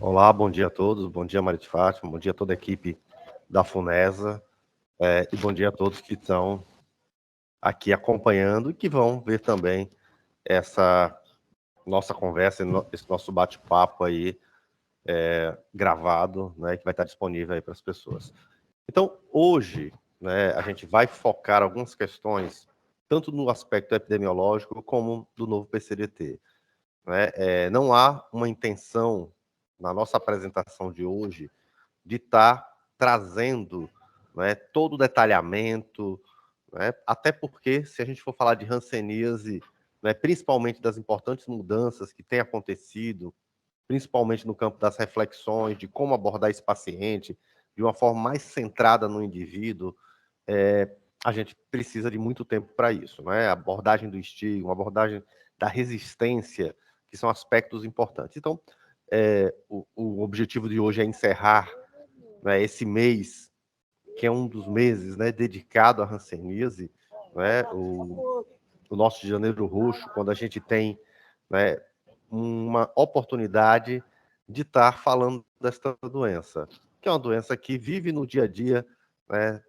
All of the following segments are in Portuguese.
Olá, bom dia a todos, bom dia Maria de Fátima, bom dia a toda a equipe da FUNESA, e bom dia a todos que estão aqui acompanhando e que vão ver também essa nossa conversa, esse nosso bate-papo aí gravado, né, que vai estar disponível aí para as pessoas. Então, hoje, né, a gente vai focar algumas questões, tanto no aspecto epidemiológico como do novo PCDT. Né? Não há uma intenção na nossa apresentação de hoje de estar trazendo, né, todo o detalhamento, né, até porque, se a gente for falar de hanseníase, né, principalmente das importantes mudanças que têm acontecido, principalmente no campo das reflexões, de como abordar esse paciente de uma forma mais centrada no indivíduo, a gente precisa de muito tempo para isso. Né? A abordagem do estigma, a abordagem da resistência, que são aspectos importantes. Então, o objetivo de hoje é encerrar, né, esse mês, que é um dos meses, né, dedicado à hanseníase, né, o nosso Janeiro Roxo, quando a gente tem, né, uma oportunidade de estar falando desta doença, que é uma doença que vive no dia a dia, né,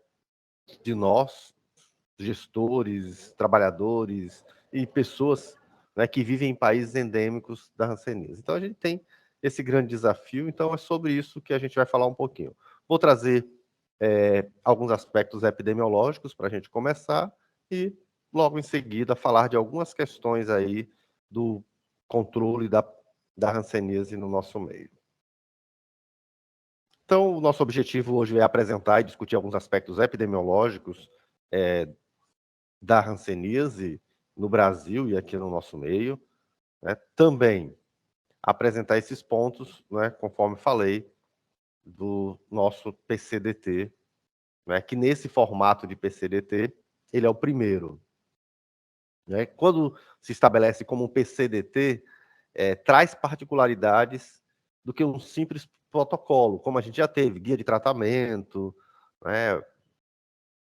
de nós, gestores, trabalhadores e pessoas, né, que vivem em países endêmicos da hanseníase. Então, a gente tem esse grande desafio, então é sobre isso que a gente vai falar um pouquinho. Vou trazer alguns aspectos epidemiológicos para a gente começar e, logo em seguida, falar de algumas questões aí do controle da hanseníase no nosso meio. Então, o nosso objetivo hoje é apresentar e discutir alguns aspectos epidemiológicos da hanseníase no Brasil e aqui no nosso meio. Né? Também apresentar esses pontos, né, conforme falei, do nosso PCDT, né, que nesse formato de PCDT, ele é o primeiro. Né? Quando se estabelece como um PCDT, traz particularidades do que um simples protocolo, como a gente já teve, guia de tratamento, né,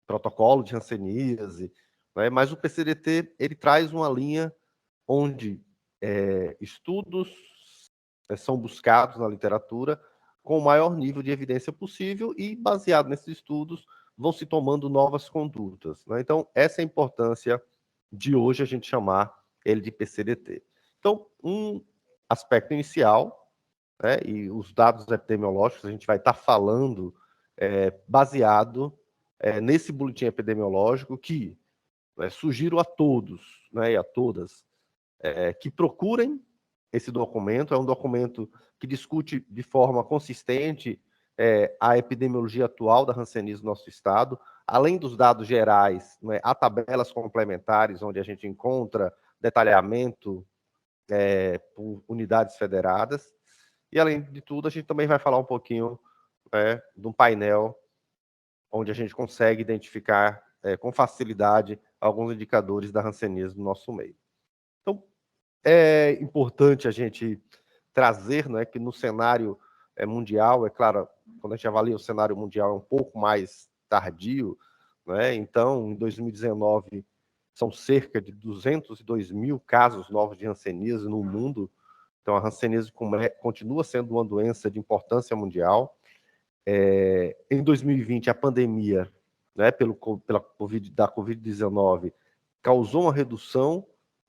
protocolo de hanseníase, né, mas o PCDT ele traz uma linha onde estudos são buscados na literatura com o maior nível de evidência possível e, baseado nesses estudos, vão se tomando novas condutas. Né? Então, essa é a importância de hoje a gente chamar ele de PCDT. Então, um aspecto inicial, né, e os dados epidemiológicos a gente vai estar falando baseado nesse boletim epidemiológico que sugiro a todos, né, e a todas, que procurem esse documento. É um documento que discute de forma consistente a epidemiologia atual da hanseníase no nosso estado. Além dos dados gerais, né, há tabelas complementares onde a gente encontra detalhamento por unidades federadas. E, além de tudo, a gente também vai falar um pouquinho de um painel onde a gente consegue identificar com facilidade alguns indicadores da hanseníase no nosso meio. Então, é importante a gente trazer, né, que no cenário mundial, é claro, quando a gente avalia o cenário mundial é um pouco mais tardio, né? Então, em 2019, são cerca de 202 mil casos novos de hanseníase no mundo. Então, a hanseníase continua sendo uma doença de importância mundial. Em 2020, a pandemia, né, pela Covid-19, causou uma redução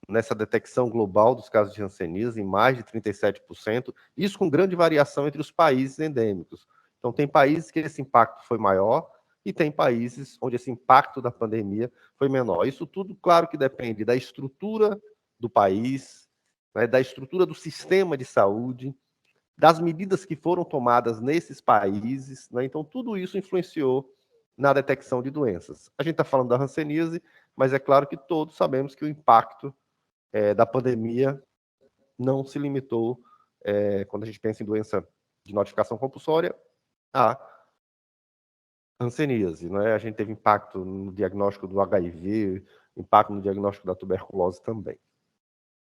nessa detecção global dos casos de hanseníase em mais de 37%, isso com grande variação entre os países endêmicos. Então, tem países que esse impacto foi maior e tem países onde esse impacto da pandemia foi menor. Isso tudo, claro que depende da estrutura do país, né, da estrutura do sistema de saúde, das medidas que foram tomadas nesses países, né? Então, tudo isso influenciou na detecção de doenças. A gente está falando da hanseníase, mas é claro que todos sabemos que o impacto da pandemia não se limitou, quando a gente pensa em doença de notificação compulsória, a hanseníase. Né? A gente teve impacto no diagnóstico do HIV, impacto no diagnóstico da tuberculose também,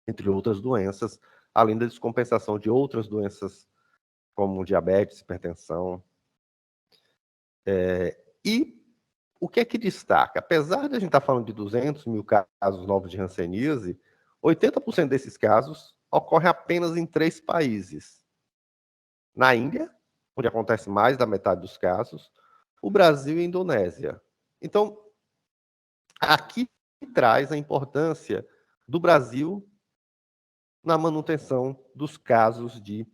entre outras doenças, além da descompensação de outras doenças como diabetes, hipertensão. E o que é que destaca? Apesar de a gente estar falando de 200 mil casos novos de hanseníase, 80% desses casos ocorrem apenas em 3 países. na Índia, onde acontece mais da metade dos casos, o Brasil e a Indonésia. Então, aqui traz a importância do Brasil na manutenção dos casos de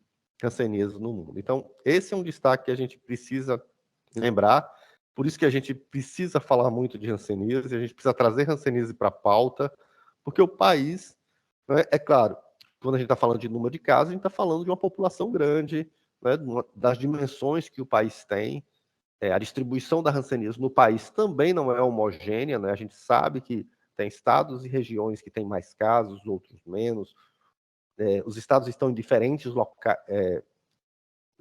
hanseníase no mundo. Então, esse é um destaque que a gente precisa lembrar, por isso que a gente precisa falar muito de hanseníase, a gente precisa trazer hanseníase para a pauta, porque o país, né, é claro, quando a gente está falando de número de casos, a gente está falando de uma população grande, né, das dimensões que o país tem, a distribuição da hanseníase no país também não é homogênea, né? A gente sabe que tem estados e regiões que têm mais casos, outros menos. Os estados estão em diferentes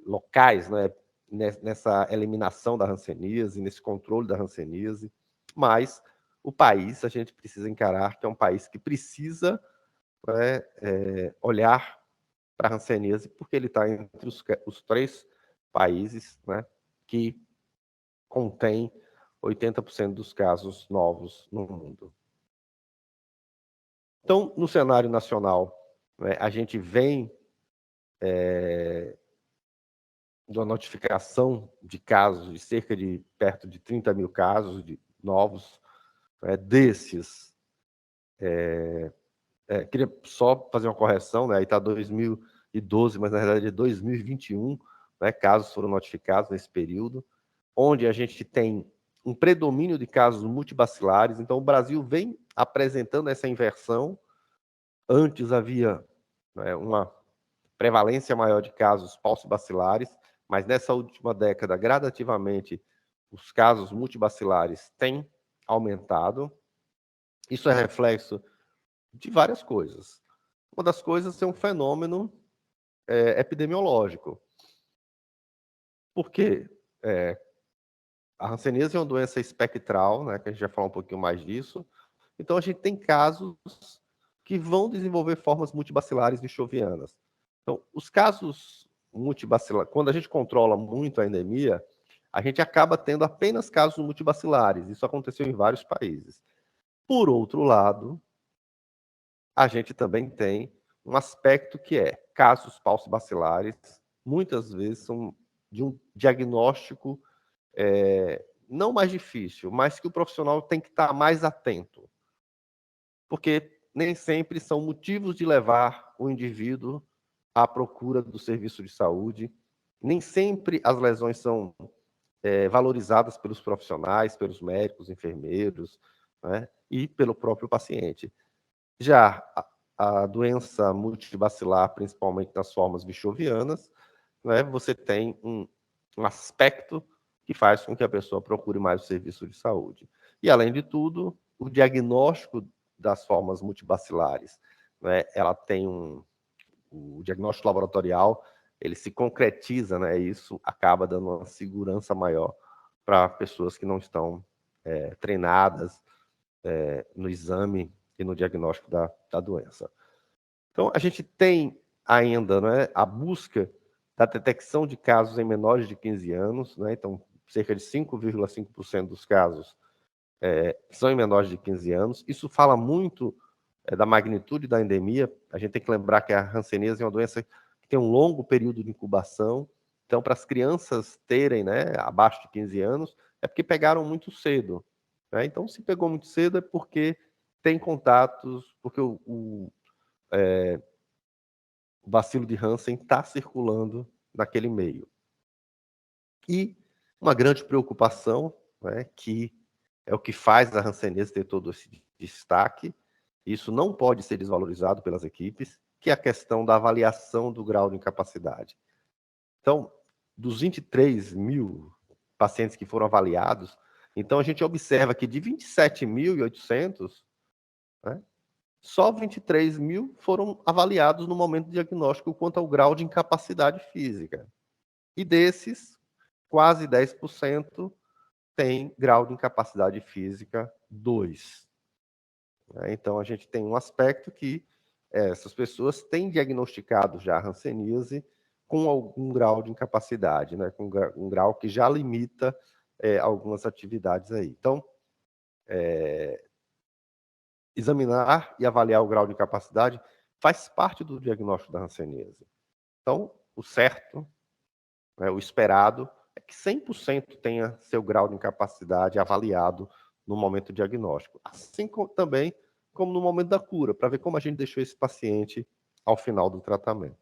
locais, né? Nessa eliminação da hanseníase, nesse controle da hanseníase. Mas o país, a gente precisa encarar que é um país que precisa, né, olhar para a hanseníase, porque ele está entre os 3 países, né, que contém 80% dos casos novos no mundo. Então, no cenário nacional, né, a gente vem de uma notificação de casos de cerca de perto de 30 mil casos de novos, né, desses. Queria só fazer uma correção, né, aí está 2012, mas na verdade é 2021, né, casos foram notificados nesse período, onde a gente tem um predomínio de casos multibacilares. Então, o Brasil vem apresentando essa inversão. Antes havia, né, uma prevalência maior de casos falcibacilares, mas nessa última década, gradativamente, os casos multibacilares têm aumentado. Isso é reflexo de várias coisas. Uma das coisas é um fenômeno epidemiológico. Por quê? A hanseníase é uma doença espectral, né, que a gente vai falar um pouquinho mais disso. Então, a gente tem casos que vão desenvolver formas multibacilares lichovianas. Então, os casos multibacilares, quando a gente controla muito a endemia, a gente acaba tendo apenas casos multibacilares. Isso aconteceu em vários países. Por outro lado, a gente também tem um aspecto que é casos falcibacilares, muitas vezes são de um diagnóstico não mais difícil, mas que o profissional tem que estar mais atento. Porque nem sempre são motivos de levar o indivíduo à procura do serviço de saúde, nem sempre as lesões são valorizadas pelos profissionais, pelos médicos, enfermeiros, né, e pelo próprio paciente. Já a doença multibacilar, principalmente nas formas bichovianas, né, você tem um aspecto que faz com que a pessoa procure mais o serviço de saúde. E, além de tudo, o diagnóstico das formas multibacilares, né, ela tem o diagnóstico laboratorial, ele se concretiza, né, e isso acaba dando uma segurança maior para pessoas que não estão treinadas no exame e no diagnóstico da doença. Então, a gente tem ainda, né, a busca da detecção de casos em menores de 15 anos, né? Então, cerca de 5,5% dos casos são em menores de 15 anos. Isso fala muito da magnitude da endemia. A gente tem que lembrar que a hanseníase é uma doença que tem um longo período de incubação. Então, para as crianças terem, né, abaixo de 15 anos, é porque pegaram muito cedo, né? Então, se pegou muito cedo é porque tem contatos, porque o bacilo de Hansen está circulando naquele meio. E uma grande preocupação, né, que é o que faz a hanseníase ter todo esse destaque, isso não pode ser desvalorizado pelas equipes, que é a questão da avaliação do grau de incapacidade. Então, dos 23 mil pacientes que foram avaliados, então a gente observa que de 27.800, né, só 23 mil foram avaliados no momento do diagnóstico quanto ao grau de incapacidade física. E desses, quase 10% tem grau de incapacidade física 2. Então, a gente tem um aspecto que essas pessoas têm diagnosticado já a hanseníase com algum grau de incapacidade, né? Com um grau que já limita algumas atividades aí. Então, examinar e avaliar o grau de incapacidade faz parte do diagnóstico da hanseníase. Então, o certo né, o esperado é que 100% tenha seu grau de incapacidade avaliado no momento do diagnóstico. Assim também como no momento da cura, para ver como a gente deixou esse paciente ao final do tratamento.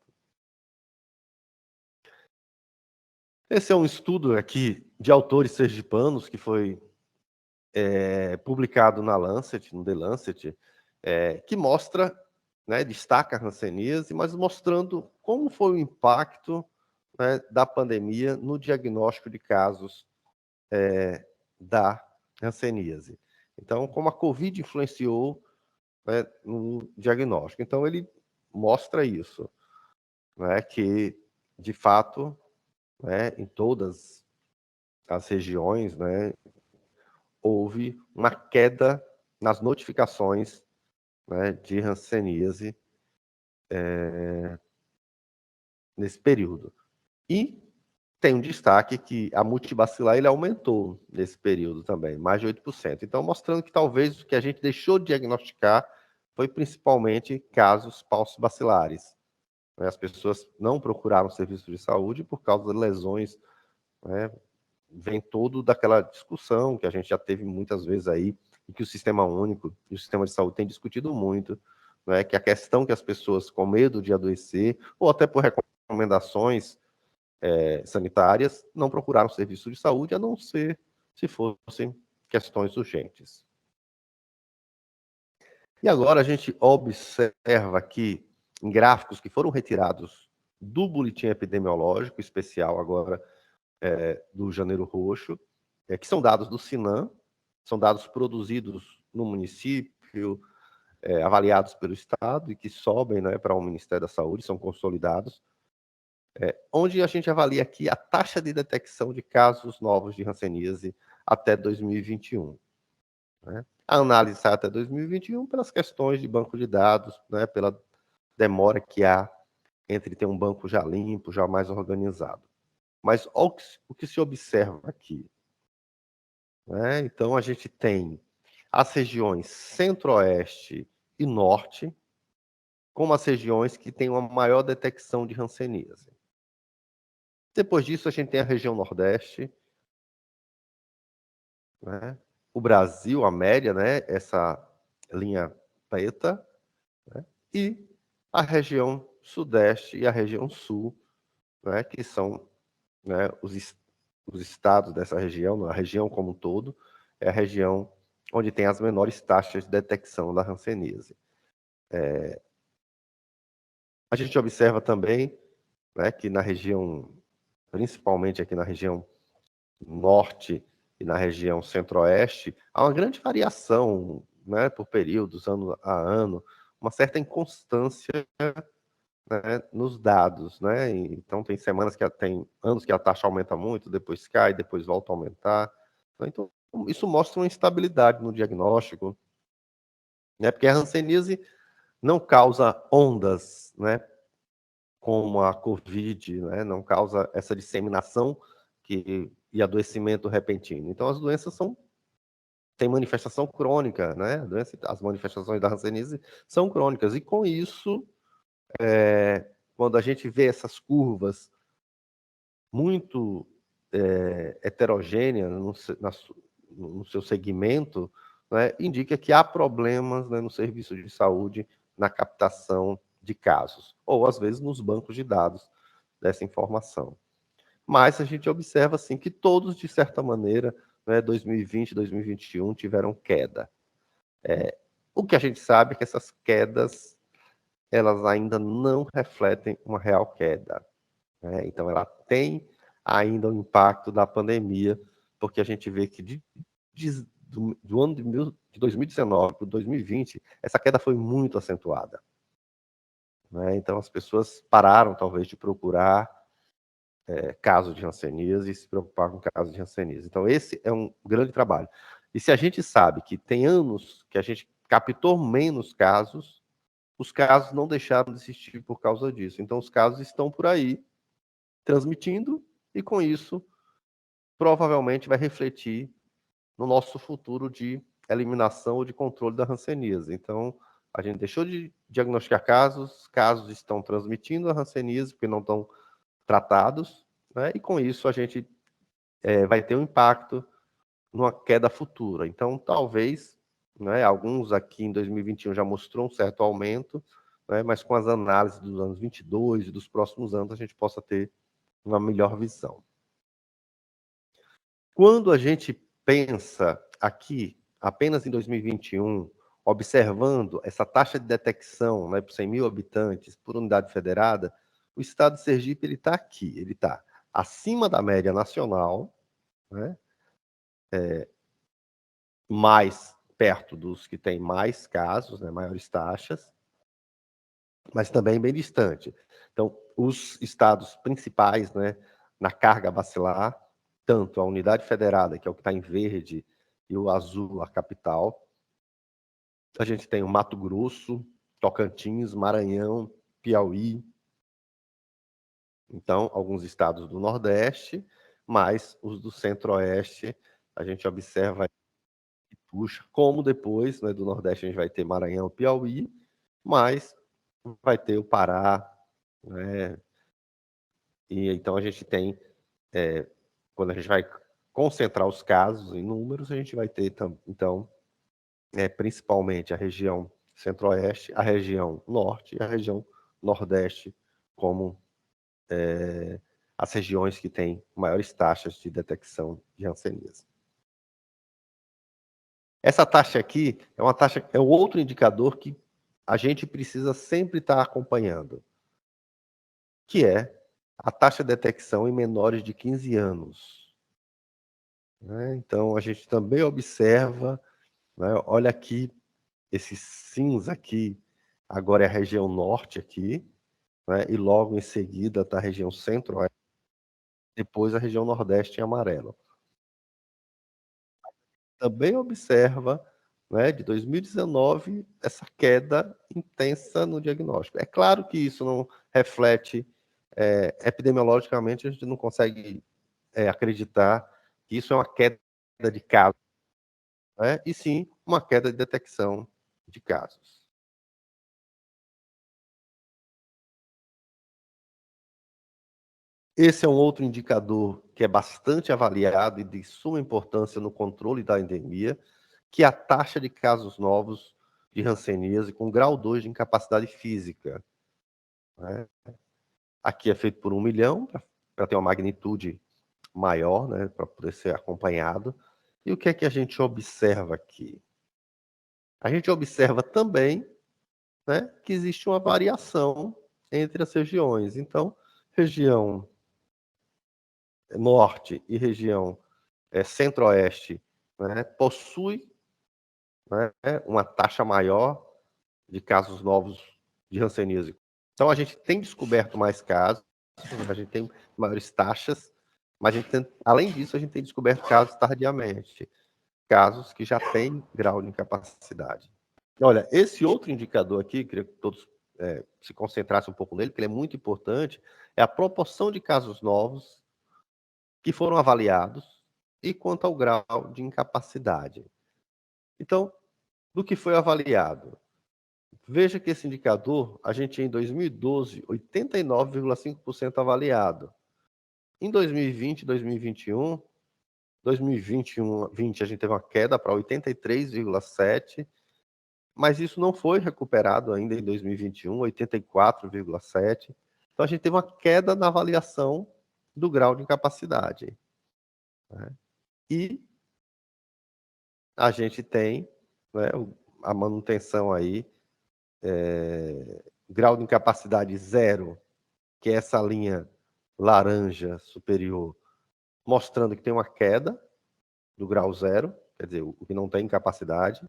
Esse é um estudo aqui de autores sergipanos que foi publicado na Lancet, no The Lancet, que mostra, né, destaca a hanseníase, mas mostrando como foi o impacto, né, da pandemia no diagnóstico de casos da hanseníase. Então, como a Covid influenciou, né, no diagnóstico. Então, ele mostra isso, né, que, de fato, né, em todas as regiões, né, houve uma queda nas notificações, né, de hanseníase nesse período. E tem um destaque que a multibacilar ele aumentou nesse período também, mais de 8%. Então, mostrando que talvez o que a gente deixou de diagnosticar foi principalmente casos paucibacilares. As pessoas não procuraram serviço de saúde por causa de lesões, né? Vem todo daquela discussão que a gente já teve muitas vezes aí, e que o Sistema Único e o Sistema de Saúde têm discutido muito, né? Que a questão que as pessoas com medo de adoecer, ou até por recomendações sanitárias, não procuraram serviço de saúde, a não ser se fossem questões urgentes. E agora a gente observa aqui, em gráficos que foram retirados do boletim epidemiológico especial agora, do Janeiro Roxo, que são dados do Sinan, são dados produzidos no município, avaliados pelo Estado e que sobem, né, para o Ministério da Saúde, são consolidados, onde a gente avalia aqui a taxa de detecção de casos novos de hanseníase até 2021. Né? A análise sai até 2021 pelas questões de banco de dados, né, pela demora que há entre ter um banco já limpo, já mais organizado. Mas o que se observa aqui? Né? Então, a gente tem as regiões centro-oeste e norte, como as regiões que têm uma maior detecção de hanseníase. Depois disso, a gente tem a região nordeste, né? O Brasil, a média, né? Essa linha preta, né? E a região sudeste e a região sul, né? Que são, né, os estados dessa região, a região como um todo, é a região onde tem as menores taxas de detecção da hanseníase. A gente observa também, né, que na região, principalmente aqui na região norte e na região centro-oeste, há uma grande variação, né, por períodos, ano a ano, uma certa inconstância, né, nos dados, né? Então tem semanas que tem anos que a taxa aumenta muito, depois cai, depois volta a aumentar. Então isso mostra uma instabilidade no diagnóstico, né? Porque a hanseníase não causa ondas, né, como a COVID, né? Não causa essa disseminação e adoecimento repentino. Então as doenças têm manifestação crônica, né? As manifestações da hanseníase são crônicas e com isso, quando a gente vê essas curvas muito heterogêneas no seu segmento, né, indica que há problemas, né, no serviço de saúde na captação de casos, ou às vezes nos bancos de dados dessa informação. Mas a gente observa assim que todos, de certa maneira, né, 2020 e 2021 tiveram queda. O que a gente sabe é que essas quedas elas ainda não refletem uma real queda, né? Então, ela tem ainda o impacto da pandemia, porque a gente vê que do ano de 2019 para 2020, essa queda foi muito acentuada, né? Então, as pessoas pararam, talvez, de procurar casos de hanseníase e se preocupar com casos de hanseníase. Então, esse é um grande trabalho. E se a gente sabe que tem anos que a gente captou menos casos, os casos não deixaram de existir por causa disso. Então, os casos estão por aí, transmitindo, e com isso, provavelmente vai refletir no nosso futuro de eliminação ou de controle da hanseníase. Então, a gente deixou de diagnosticar casos, casos estão transmitindo a hanseníase porque não estão tratados, né? E com isso a gente vai ter um impacto numa queda futura. Então, talvez, né, alguns aqui em 2021 já mostrou um certo aumento, né, mas com as análises dos anos 22 e dos próximos anos, a gente possa ter uma melhor visão. Quando a gente pensa aqui, apenas em 2021, observando essa taxa de detecção, né, por 100 mil habitantes por unidade federada, o estado de Sergipe está aqui, ele está acima da média nacional, né, mais perto dos que têm mais casos, né, maiores taxas, mas também bem distante. Então, os estados principais, né, na carga bacilar, tanto a unidade federada, que é o que está em verde, e o azul, a capital, a gente tem o Mato Grosso, Tocantins, Maranhão, Piauí, então, alguns estados do Nordeste, mas os do Centro-Oeste, a gente observa e puxa, como depois, né, do Nordeste a gente vai ter Maranhão, Piauí, mas vai ter o Pará, né? E então a gente tem, quando a gente vai concentrar os casos em números, a gente vai ter, então, principalmente a região Centro-Oeste, a região Norte e a região Nordeste como as regiões que têm maiores taxas de detecção de hanseníase. Essa taxa aqui é uma taxa, é outro indicador que a gente precisa sempre estar acompanhando, que é a taxa de detecção em menores de 15 anos. Né? Então, a gente também observa, né, olha aqui, esse cinza aqui, agora é a região norte aqui, né, e logo em seguida está a região centro-oeste, depois a região nordeste em amarelo. Também observa, né, de 2019, essa queda intensa no diagnóstico. É claro que isso não reflete, epidemiologicamente, a gente não consegue acreditar que isso é uma queda de casos, né, e sim uma queda de detecção de casos. Esse é um outro indicador que é bastante avaliado e de suma importância no controle da endemia, que é a taxa de casos novos de hanseníase com grau 2 de incapacidade física. Né? Aqui é feito por 1 milhão, para ter uma magnitude maior, né, para poder ser acompanhado. E o que é que a gente observa aqui? A gente observa também, né, que existe uma variação entre as regiões. Então, região norte e região centro-oeste, né, possui, né, uma taxa maior de casos novos de hanseníase. Então, a gente tem descoberto mais casos, a gente tem maiores taxas, mas a gente tem, além disso, a gente tem descoberto casos tardiamente, casos que já têm grau de incapacidade. Olha, esse outro indicador aqui, queria que todos se concentrassem um pouco nele, porque ele é muito importante, é a proporção de casos novos que foram avaliados e quanto ao grau de incapacidade. Então, do que foi avaliado? Veja que esse indicador, a gente tinha em 2012, 89,5% avaliado. Em 2020, 2021, 2020 a gente teve uma queda para 83,7%, mas isso não foi recuperado ainda em 2021, 84,7%. Então a gente teve uma queda na avaliação do grau de incapacidade. Né? E a gente tem, né, a manutenção aí, grau de incapacidade zero, que é essa linha laranja superior, mostrando que tem uma queda do grau zero, quer dizer, o que não tem incapacidade,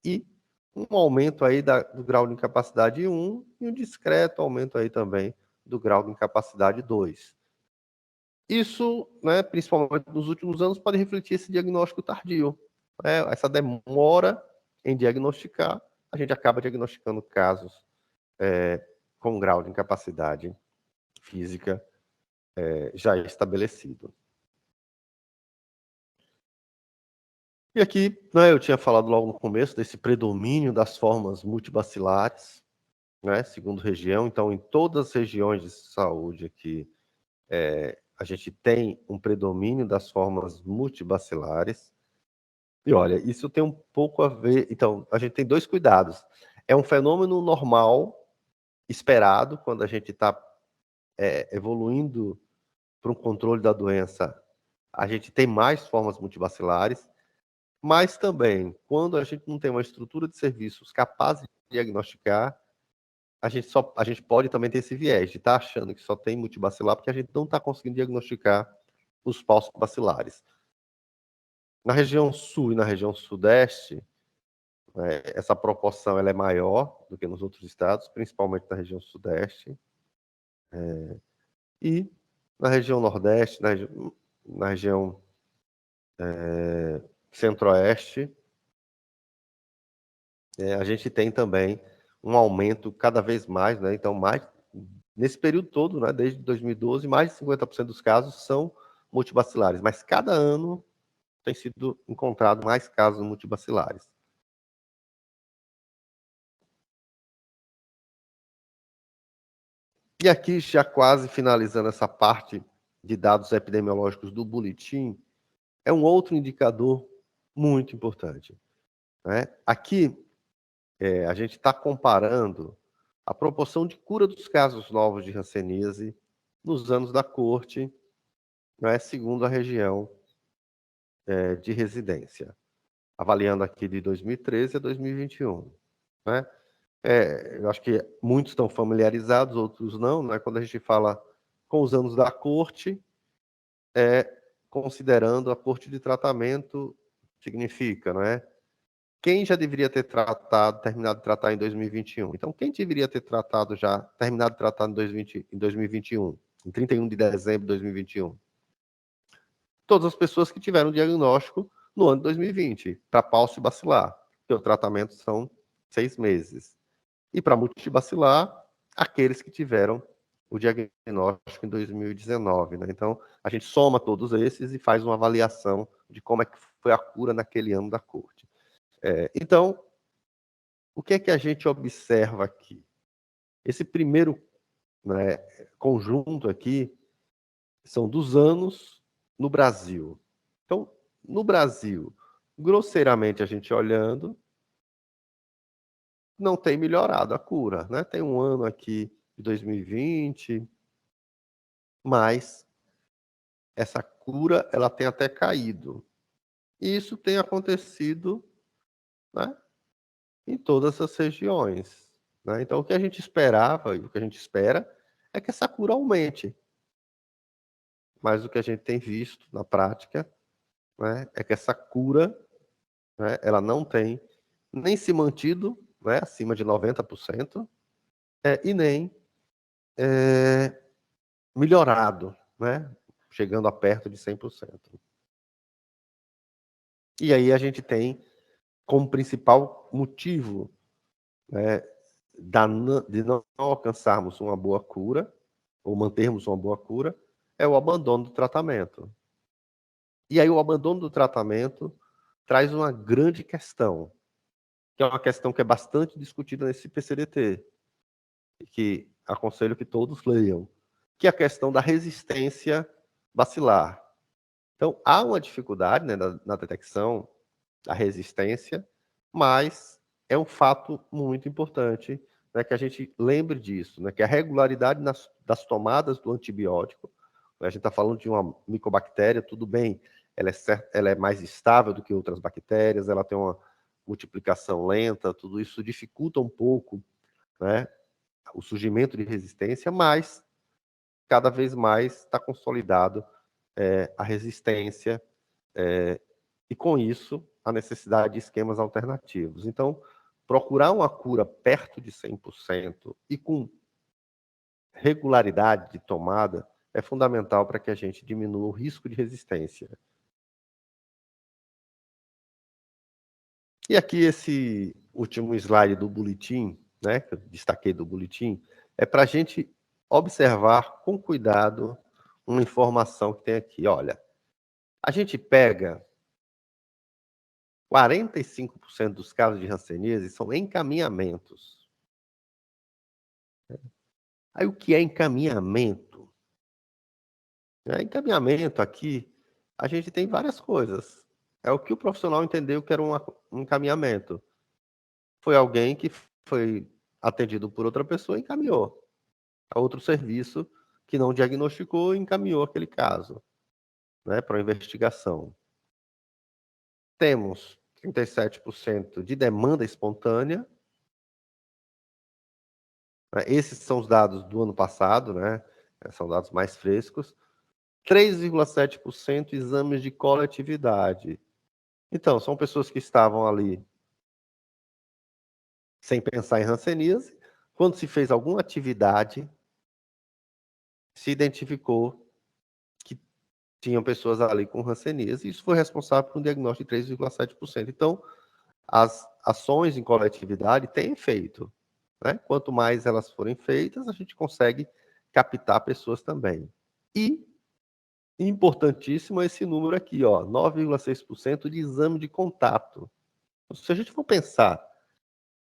e um aumento aí do grau de incapacidade 1 e um discreto aumento aí também do grau de incapacidade 2. Isso, né, principalmente nos últimos anos, pode refletir esse diagnóstico tardio. Né? Essa demora em diagnosticar, a gente acaba diagnosticando casos com grau de incapacidade física já estabelecido. E aqui, né, eu tinha falado logo no começo desse predomínio das formas multibacilares, né, segundo região. Então, em todas as regiões de saúde aqui, a gente tem um predomínio das formas multibacilares. E olha, isso tem um pouco a ver. Então, a gente tem dois cuidados. É um fenômeno normal, esperado, quando a gente está evoluindo para um controle da doença, a gente tem mais formas multibacilares, mas também, quando a gente não tem uma estrutura de serviços capaz de diagnosticar, a gente pode também ter esse viés de estar achando que só tem multibacilar porque a gente não está conseguindo diagnosticar os falsos bacilares. Na região sul e na região sudeste, essa proporção ela é maior do que nos outros estados, principalmente na região sudeste. E na região nordeste, na região centro-oeste, a gente tem também um aumento cada vez mais, né? Então, nesse período todo, né, desde 2012, mais de 50% dos casos são multibacilares, mas cada ano tem sido encontrado mais casos multibacilares. E aqui, já quase finalizando essa parte de dados epidemiológicos do boletim, é um outro indicador muito importante, né? Aqui, a gente está comparando a proporção de cura dos casos novos de hanseníase nos anos da corte, né, segundo a região de residência, avaliando aqui de 2013 a 2021. Né? Eu acho que muitos estão familiarizados, outros não. Né? Quando a gente fala com os anos da corte, considerando a corte de tratamento, significa, não é? Quem já deveria ter terminado de tratar em 2021? Então, quem deveria ter terminado de tratar em 2021, em 31 de dezembro de 2021? Todas as pessoas que tiveram diagnóstico no ano de 2020, para pauci bacilar, porque o tratamento são 6 meses. E para multibacilar, aqueles que tiveram o diagnóstico em 2019. Né? Então, a gente soma todos esses e faz uma avaliação de como é que foi a cura naquele ano da corte. Então, o que é que a gente observa aqui? Esse primeiro, né, conjunto aqui são dos anos no Brasil. Então, no Brasil, grosseiramente a gente olhando, não tem melhorado a cura. Né? Tem um ano aqui de 2020, mas essa cura ela tem até caído. E isso tem acontecido, né, em todas as regiões. Né? Então, o que a gente esperava e o que a gente espera é que essa cura aumente. Mas o que a gente tem visto na prática, né, é que essa cura, né, ela não tem nem se mantido, né, acima de 90%, e nem melhorado, né, chegando a perto de 100%. E aí a gente tem como principal motivo, né, de não alcançarmos uma boa cura, ou mantermos uma boa cura, é o abandono do tratamento. E aí o abandono do tratamento traz uma grande questão, que é uma questão que é bastante discutida nesse PCDT, que aconselho que todos leiam, que é a questão da resistência bacilar. Então, há uma dificuldade, né, na detecção da resistência, mas é um fato muito importante, né, que a gente lembre disso, né, que a regularidade das tomadas do antibiótico, né, a gente está falando de uma micobactéria, tudo bem, ela é mais estável do que outras bactérias, ela tem uma multiplicação lenta, tudo isso dificulta um pouco, né, o surgimento de resistência, mas cada vez mais está consolidado a resistência, e com isso a necessidade de esquemas alternativos. Então, procurar uma cura perto de 100% e com regularidade de tomada é fundamental para que a gente diminua o risco de resistência. E aqui esse último slide do boletim, né, que eu destaquei do boletim, é para a gente observar com cuidado uma informação que tem aqui. Olha, a gente pega 45% dos casos de hanseníase são encaminhamentos. Aí o que é encaminhamento? Encaminhamento aqui, a gente tem várias coisas. É o que o profissional entendeu que era um encaminhamento. Foi alguém que foi atendido por outra pessoa e encaminhou a outro serviço que não diagnosticou e encaminhou aquele caso, né, para investigação. Temos 37% de demanda espontânea. Esses são os dados do ano passado, né? São dados mais frescos. 3,7% exames de coletividade. Então, são pessoas que estavam ali sem pensar em hanseníase. Quando se fez alguma atividade, se identificou que tinham pessoas ali com hanseníase, e isso foi responsável por um diagnóstico de 3,7%. Então, as ações em coletividade têm efeito, né? Quanto mais elas forem feitas, a gente consegue captar pessoas também. E, importantíssimo, esse número aqui, ó, 9,6% de exame de contato. Se a gente for pensar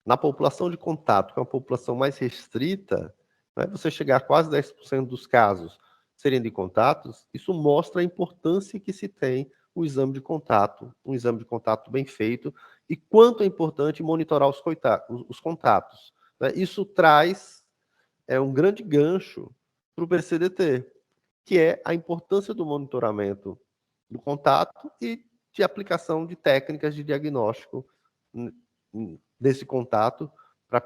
na população de contato, que é uma população mais restrita, né, você chegar a quase 10% dos casos serem de contatos, isso mostra a importância que se tem o exame de contato, um exame de contato bem feito, e quanto é importante monitorar os contatos. Né? Isso traz um grande gancho para o PCDT, que é a importância do monitoramento do contato e de aplicação de técnicas de diagnóstico desse contato para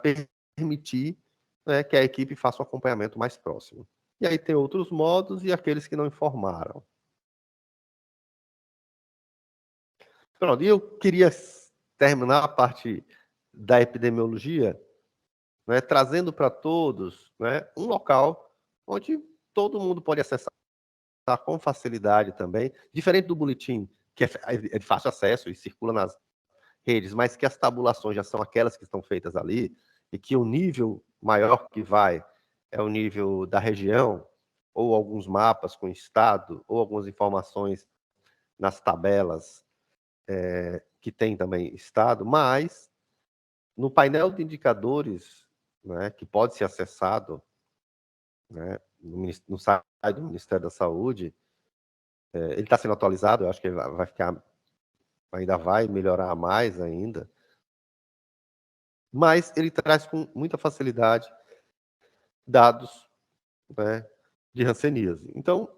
permitir, né, que a equipe faça um acompanhamento mais próximo. E aí tem outros modos e aqueles que não informaram. Pronto, e eu queria terminar a parte da epidemiologia, né, trazendo para todos, né, um local onde todo mundo pode acessar com facilidade também, diferente do boletim, que é de fácil acesso e circula nas redes, mas que as tabulações já são aquelas que estão feitas ali, e que o nível maior que vai é o nível da região, ou alguns mapas com estado, ou algumas informações nas tabelas que tem também estado, mas no painel de indicadores, né, que pode ser acessado, né, no site do Ministério da Saúde, ele está sendo atualizado, eu acho que ele vai ficar, ainda vai melhorar mais ainda, mas ele traz com muita facilidade dados, né, de hanseníase. Então,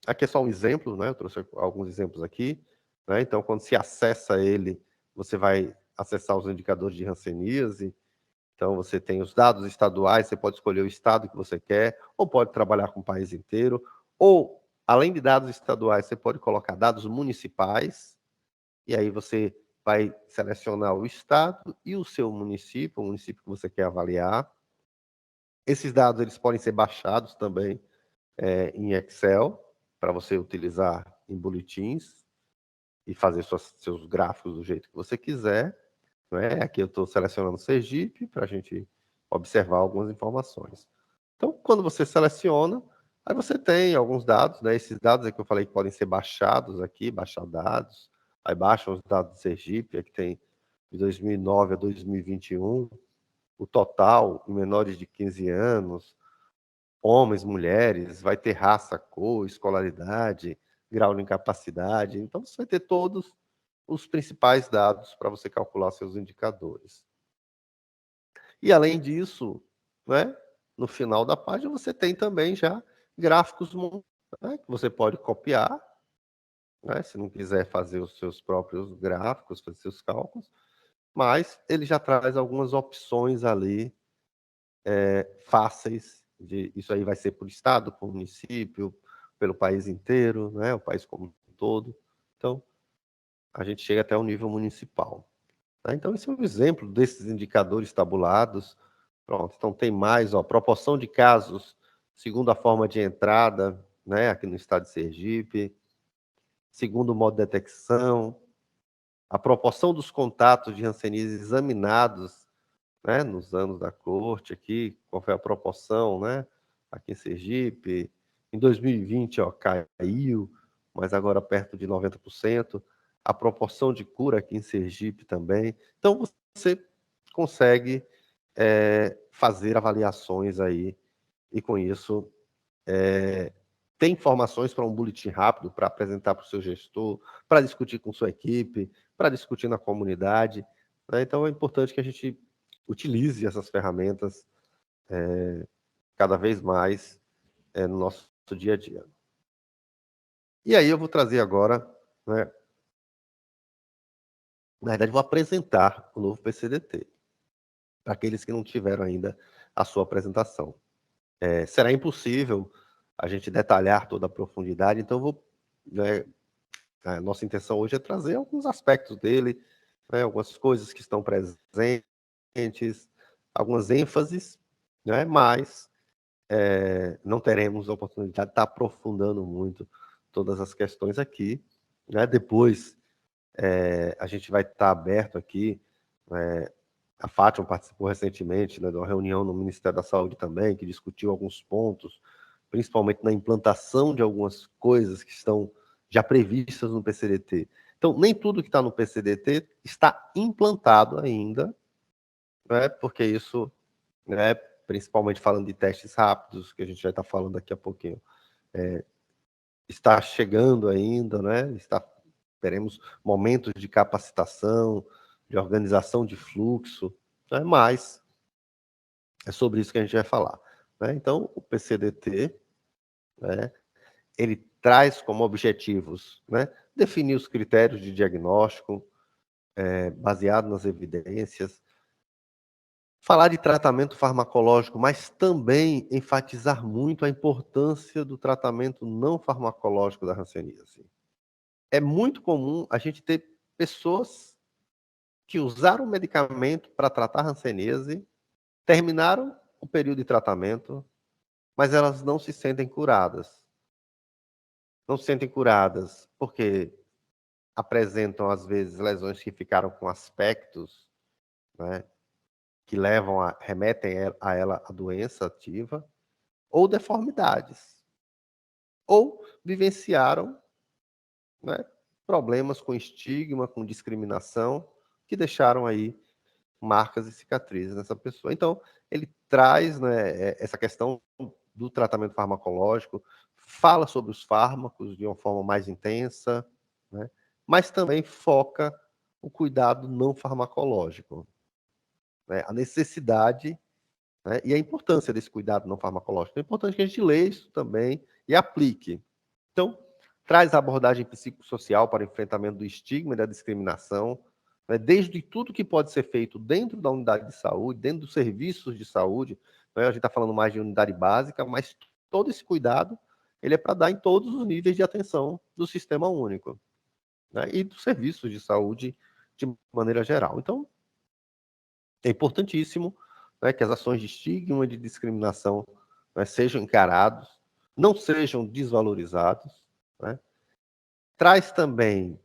aqui é só um exemplo, né, eu trouxe alguns exemplos aqui, né, então quando se acessa ele, você vai acessar os indicadores de hanseníase, então você tem os dados estaduais, você pode escolher o estado que você quer, ou pode trabalhar com o país inteiro, ou, além de dados estaduais, você pode colocar dados municipais, e aí você vai selecionar o estado e o seu município, o município que você quer avaliar. Esses dados eles podem ser baixados também em Excel, para você utilizar em boletins e fazer seus gráficos do jeito que você quiser. Né? Aqui eu estou selecionando Sergipe para a gente observar algumas informações. Então, quando você seleciona, aí você tem alguns dados, né? Esses dados é que eu falei que podem ser baixados aqui, baixar dados. Aí baixam os dados de Sergipe, aqui tem de 2009 a 2021, o total em menores de 15 anos, homens, mulheres, vai ter raça, cor, escolaridade, grau de incapacidade. Então, você vai ter todos os principais dados para você calcular seus indicadores. E, além disso, né, no final da página, você tem também já gráficos, né, que você pode copiar, né, se não quiser fazer os seus próprios gráficos, fazer seus cálculos, mas ele já traz algumas opções ali fáceis. Isso aí vai ser por estado, por município, pelo país inteiro, né, o país como um todo. Então, a gente chega até o nível municipal. Tá? Então, esse é um exemplo desses indicadores tabulados. Pronto, então tem mais, ó, proporção de casos segundo a forma de entrada, né, aqui no estado de Sergipe, segundo o modo de detecção, a proporção dos contatos de hanseníase examinados, né, nos anos da corte aqui, qual foi a proporção, né, aqui em Sergipe. Em 2020, ó, caiu, mas agora perto de 90%. A proporção de cura aqui em Sergipe também. Então, você consegue fazer avaliações aí e, com isso, ter informações para um boletim rápido, para apresentar para o seu gestor, para discutir com sua equipe, para discutir na comunidade, né? Então, é importante que a gente utilize essas ferramentas cada vez mais no nosso dia a dia. E aí eu vou trazer agora, né, na verdade, vou apresentar o novo PCDT, para aqueles que não tiveram ainda a sua apresentação. Será impossível a gente detalhar toda a profundidade, então eu vou, né, a nossa intenção hoje é trazer alguns aspectos dele, né, algumas coisas que estão presentes, algumas ênfases, né, mas não teremos a oportunidade de estar aprofundando muito todas as questões aqui, né? Depois a gente vai estar aberto aqui, a Fátima participou recentemente, né, de uma reunião no Ministério da Saúde também, que discutiu alguns pontos, principalmente na implantação de algumas coisas que estão já previstas no PCDT. Então, nem tudo que está no PCDT está implantado ainda, né, porque isso, né, principalmente falando de testes rápidos, que a gente vai estar falando daqui a pouquinho, está chegando ainda, né, teremos momentos de capacitação, de organização de fluxo, né, mas é sobre isso que a gente vai falar, né? Então, o PCDT, né, ele traz como objetivos, né, definir os critérios de diagnóstico baseado nas evidências, falar de tratamento farmacológico, mas também enfatizar muito a importância do tratamento não farmacológico da hanseníase. É muito comum a gente ter pessoas que usaram o medicamento para tratar a hanseníase, terminaram o período de tratamento, mas elas não se sentem curadas. Não se sentem curadas porque apresentam, às vezes, lesões que ficaram com aspectos, né, que remetem a ela a doença ativa, ou deformidades, ou vivenciaram, né, problemas com estigma, com discriminação, que deixaram aí marcas e cicatrizes nessa pessoa. Então, ele traz, né, essa questão do tratamento farmacológico, fala sobre os fármacos de uma forma mais intensa, né, mas também foca o cuidado não farmacológico, né, a necessidade, né, e a importância desse cuidado não farmacológico. É importante que a gente leia isso também e aplique. Então, traz a abordagem psicossocial para o enfrentamento do estigma e da discriminação, né, desde tudo que pode ser feito dentro da unidade de saúde, dentro dos serviços de saúde, né, a gente está falando mais de unidade básica, mas todo esse cuidado ele é para dar em todos os níveis de atenção do sistema único, né, e dos serviços de saúde de maneira geral. Então, é importantíssimo, né, que as ações de estigma e de discriminação, né, sejam encarados, não sejam desvalorizados, né. Traz também,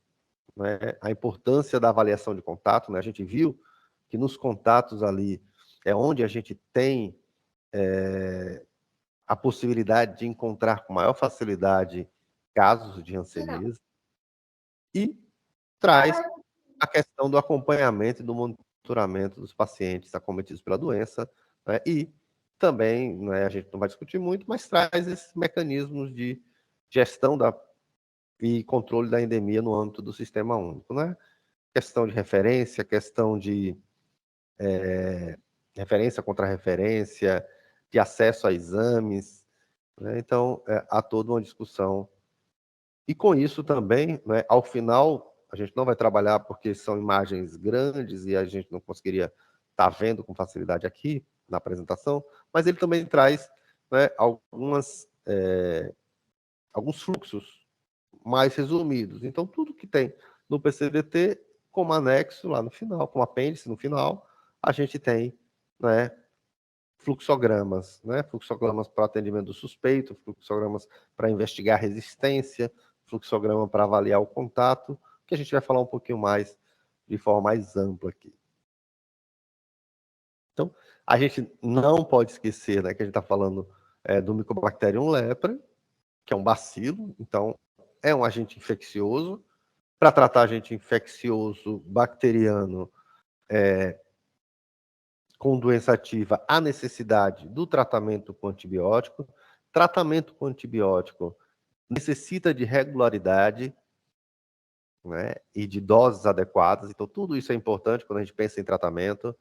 né, a importância da avaliação de contato, né? A gente viu que nos contatos ali é onde a gente tem a possibilidade de encontrar com maior facilidade casos de hanseníase e traz a questão do acompanhamento e do monitoramento dos pacientes acometidos pela doença, né? E também, né, a gente não vai discutir muito, mas traz esses mecanismos de gestão e controle da endemia no âmbito do sistema único, né? Questão de referência, questão de referência contra referência, de acesso a exames, né? Então, há toda uma discussão. E com isso também, né, ao final, a gente não vai trabalhar porque são imagens grandes e a gente não conseguiria estar vendo com facilidade aqui na apresentação, mas ele também traz, né, alguns fluxos mais resumidos. Então, tudo que tem no PCDT, como anexo lá no final, como apêndice no final, a gente tem, né, fluxogramas, né? Fluxogramas para atendimento do suspeito, fluxogramas para investigar resistência, fluxograma para avaliar o contato, que a gente vai falar um pouquinho mais, de forma mais ampla aqui. Então, a gente não pode esquecer, né, que a gente está falando do Mycobacterium lepra, que é um bacilo, então é um agente infeccioso. Para tratar agente infeccioso bacteriano com doença ativa, há necessidade do tratamento com antibiótico. Tratamento com antibiótico necessita de regularidade, né, e de doses adequadas. Então, tudo isso é importante quando a gente pensa em tratamento.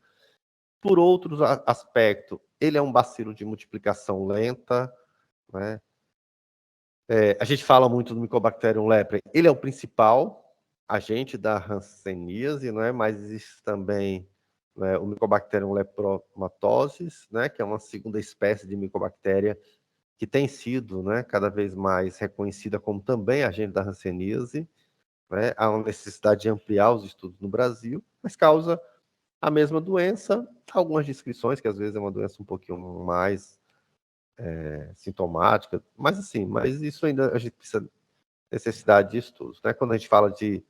Por outros aspectos, ele é um bacilo de multiplicação lenta, né? A gente fala muito do Mycobacterium leprae, ele é o principal agente da hanseníase, não é? Mas existe também, né, o Mycobacterium lepromatosis, né, que é uma segunda espécie de micobactéria que tem sido, né, cada vez mais reconhecida como também agente da hanseníase, né? Há uma necessidade de ampliar os estudos no Brasil, mas causa a mesma doença, algumas descrições, que às vezes é uma doença um pouquinho mais sintomática, mas assim, mas isso ainda a gente precisa necessidade de estudos, né? Quando a gente fala de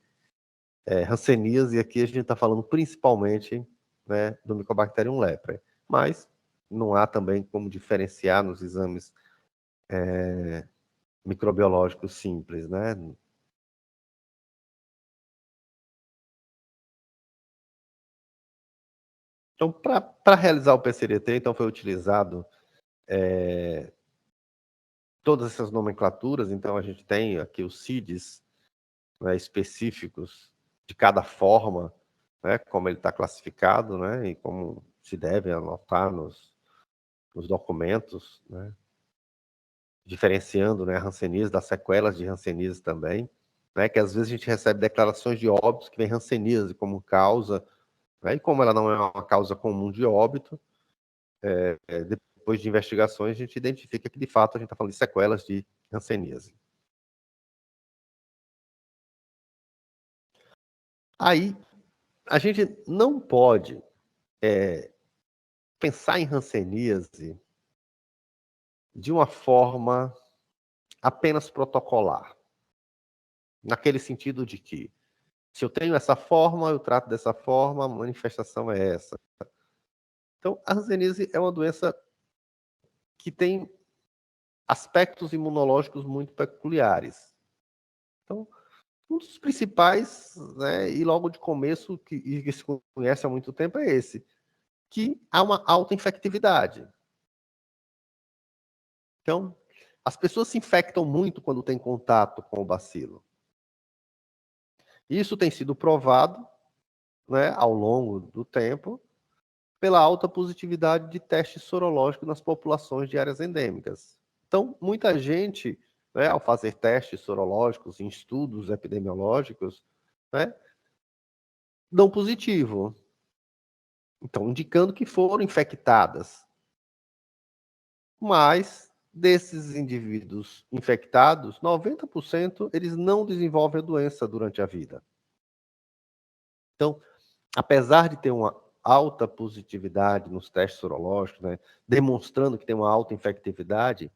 hanseníase, aqui a gente está falando principalmente, né, do Mycobacterium leprae, mas não há também como diferenciar nos exames microbiológicos simples, né? Então, para realizar o PCDT, então foi utilizado todas essas nomenclaturas. Então a gente tem aqui os CIDs, né, específicos de cada forma, né, como ele está classificado, né, e como se deve anotar nos documentos, né, diferenciando, né, a hanseníase das sequelas de hanseníase também, né, que às vezes a gente recebe declarações de óbitos que vem hanseníase como causa, né, e como ela não é uma causa comum de óbito, depois de investigações a gente identifica que de fato a gente está falando de sequelas de hanseníase. Aí a gente não pode pensar em hanseníase de uma forma apenas protocolar, naquele sentido de que, se eu tenho essa forma, eu trato dessa forma, a manifestação é essa. Então, a hanseníase é uma doença que tem aspectos imunológicos muito peculiares. Então, um dos principais, né, e logo de começo, que se conhece há muito tempo, é esse, que há uma alta infectividade. Então, as pessoas se infectam muito quando têm contato com o bacilo. Isso tem sido provado, né, ao longo do tempo, pela alta positividade de testes sorológicos nas populações de áreas endêmicas. Então, muita gente, né, ao fazer testes sorológicos em estudos epidemiológicos, né, dão positivo. Então, indicando que foram infectadas. Mas, desses indivíduos infectados, 90% eles não desenvolvem a doença durante a vida. Então, apesar de ter uma alta positividade nos testes sorológicos, né, demonstrando que tem uma alta infectividade,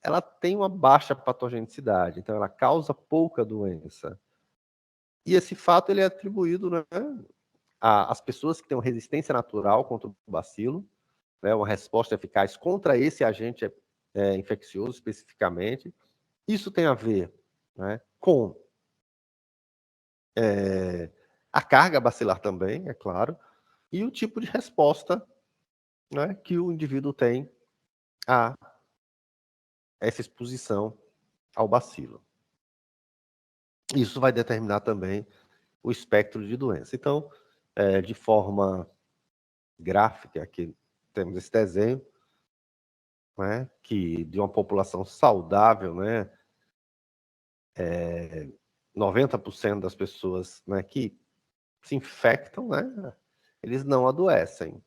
ela tem uma baixa patogenicidade, então ela causa pouca doença. E esse fato ele é atribuído, né, às pessoas que têm uma resistência natural contra o bacilo, né, uma resposta eficaz contra esse agente infeccioso especificamente. Isso tem a ver, né, com a carga bacilar também, é claro, e o tipo de resposta, né, que o indivíduo tem a essa exposição ao bacilo. Isso vai determinar também o espectro de doença. Então, de forma gráfica, aqui temos esse desenho, né, que de uma população saudável, né, 90% das pessoas, né, que se infectam, né, eles não adoecem.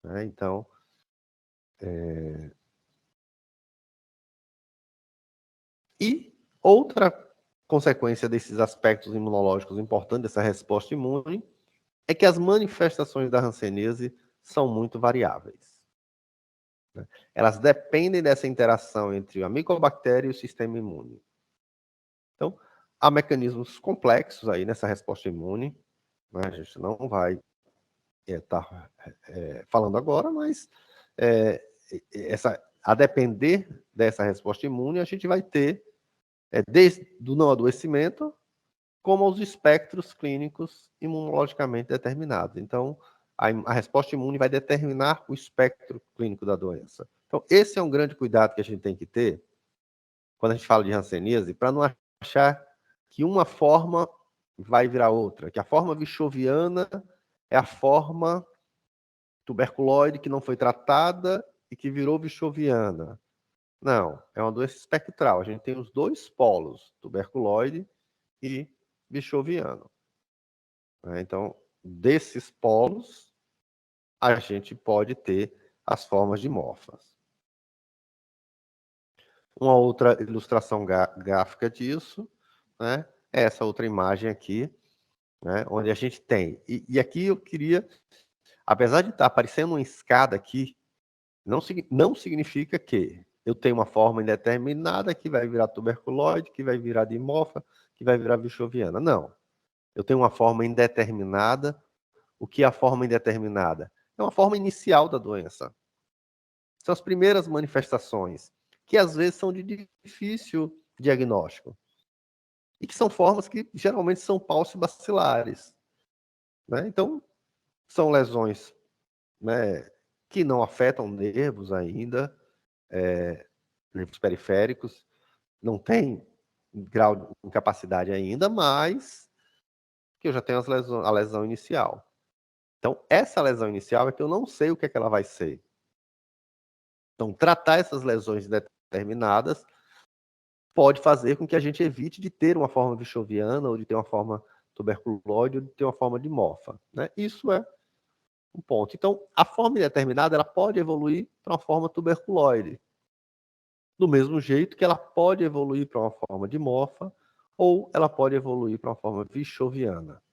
Né? Então, e outra consequência desses aspectos imunológicos importantes, dessa resposta imune, é que as manifestações da hanseníase são muito variáveis. Né? Elas dependem dessa interação entre a micobactéria e o sistema imune. Então, há mecanismos complexos aí nessa resposta imune, né? A gente não vai estar falando agora, mas a depender dessa resposta imune, a gente vai ter, desde o não adoecimento, como aos espectros clínicos imunologicamente determinados. Então, a resposta imune vai determinar o espectro clínico da doença. Então, esse é um grande cuidado que a gente tem que ter, quando a gente fala de hanseníase, para não achar que uma forma vai virar outra, que a forma vichoviana é a forma tuberculoide que não foi tratada e que virou vichoviana. Não, é uma doença espectral. A gente tem os dois polos, tuberculoide e vichoviano. Então, desses polos, a gente pode ter as formas dimorfas. Uma outra ilustração gráfica disso, né, é essa outra imagem aqui, né, onde a gente tem. E aqui eu queria, apesar de estar aparecendo uma escada aqui, não significa que eu tenho uma forma indeterminada que vai virar tuberculoide, que vai virar dimorfa, que vai virar vichoviana. Não. Eu tenho uma forma indeterminada. O que é a forma indeterminada? É uma forma inicial da doença. São as primeiras manifestações, que às vezes são de difícil diagnóstico. E que são formas que geralmente são paucibacilares. Né? Então, são lesões, né, que não afetam nervos ainda, nervos periféricos, não tem grau de incapacidade ainda, mas que eu já tenho a lesão inicial. Então, essa lesão inicial é que eu não sei o que é que ela vai ser. Então, tratar essas lesões determinadas pode fazer com que a gente evite de ter uma forma vichoviana, ou de ter uma forma tuberculoide, ou de ter uma forma dimorfa. Né? Isso é um ponto. Então, a forma indeterminada ela pode evoluir para uma forma tuberculoide. Do mesmo jeito que ela pode evoluir para uma forma dimorfa, ou ela pode evoluir para uma forma vichoviana.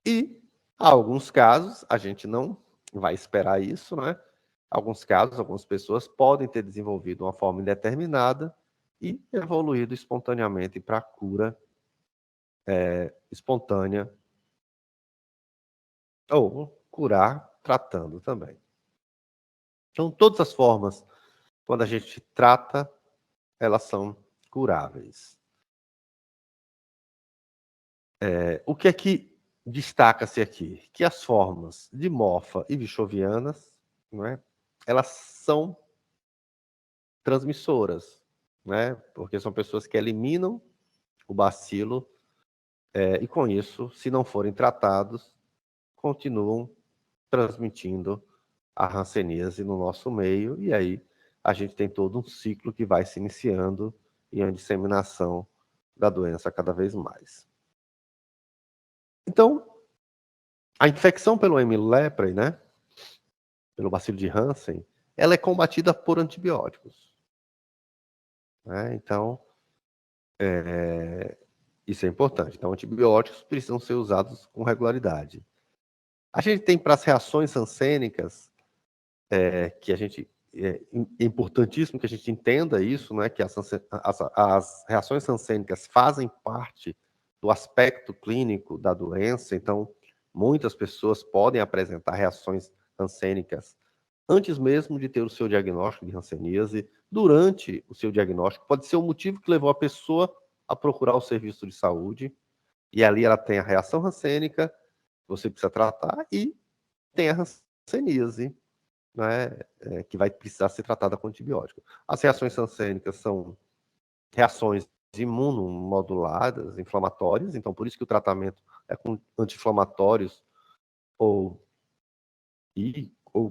E, alguns casos, a gente não vai esperar isso, né? Alguns casos, algumas pessoas podem ter desenvolvido uma forma indeterminada e evoluído espontaneamente para a cura espontânea, ou curar tratando também. Então, todas as formas, quando a gente trata, elas são curáveis. O que é que destaca-se aqui? Que as formas dimorfa e vichovianas, não é? Elas são transmissoras, né? Porque são pessoas que eliminam o bacilo e com isso, se não forem tratados, continuam transmitindo a hanseníase no nosso meio e aí a gente tem todo um ciclo que vai se iniciando e a disseminação da doença cada vez mais. Então, a infecção pelo M. leprae, né, pelo bacilo de Hansen, ela é combatida por antibióticos. Né? Então, isso é importante. Então, antibióticos precisam ser usados com regularidade. A gente tem para as reações hansênicas, que a gente é importantíssimo que a gente entenda isso, né, que as reações hansênicas fazem parte do aspecto clínico da doença, então muitas pessoas podem apresentar reações hansênicas antes mesmo de ter o seu diagnóstico de hanseníase, durante o seu diagnóstico, pode ser o motivo que levou a pessoa a procurar o serviço de saúde, e ali ela tem a reação hansênica, você precisa tratar, e tem a hanseníase, né, que vai precisar ser tratada com antibiótico. As reações hansênicas são reações imunomoduladas, inflamatórias, então por isso que o tratamento é com anti-inflamatórios ou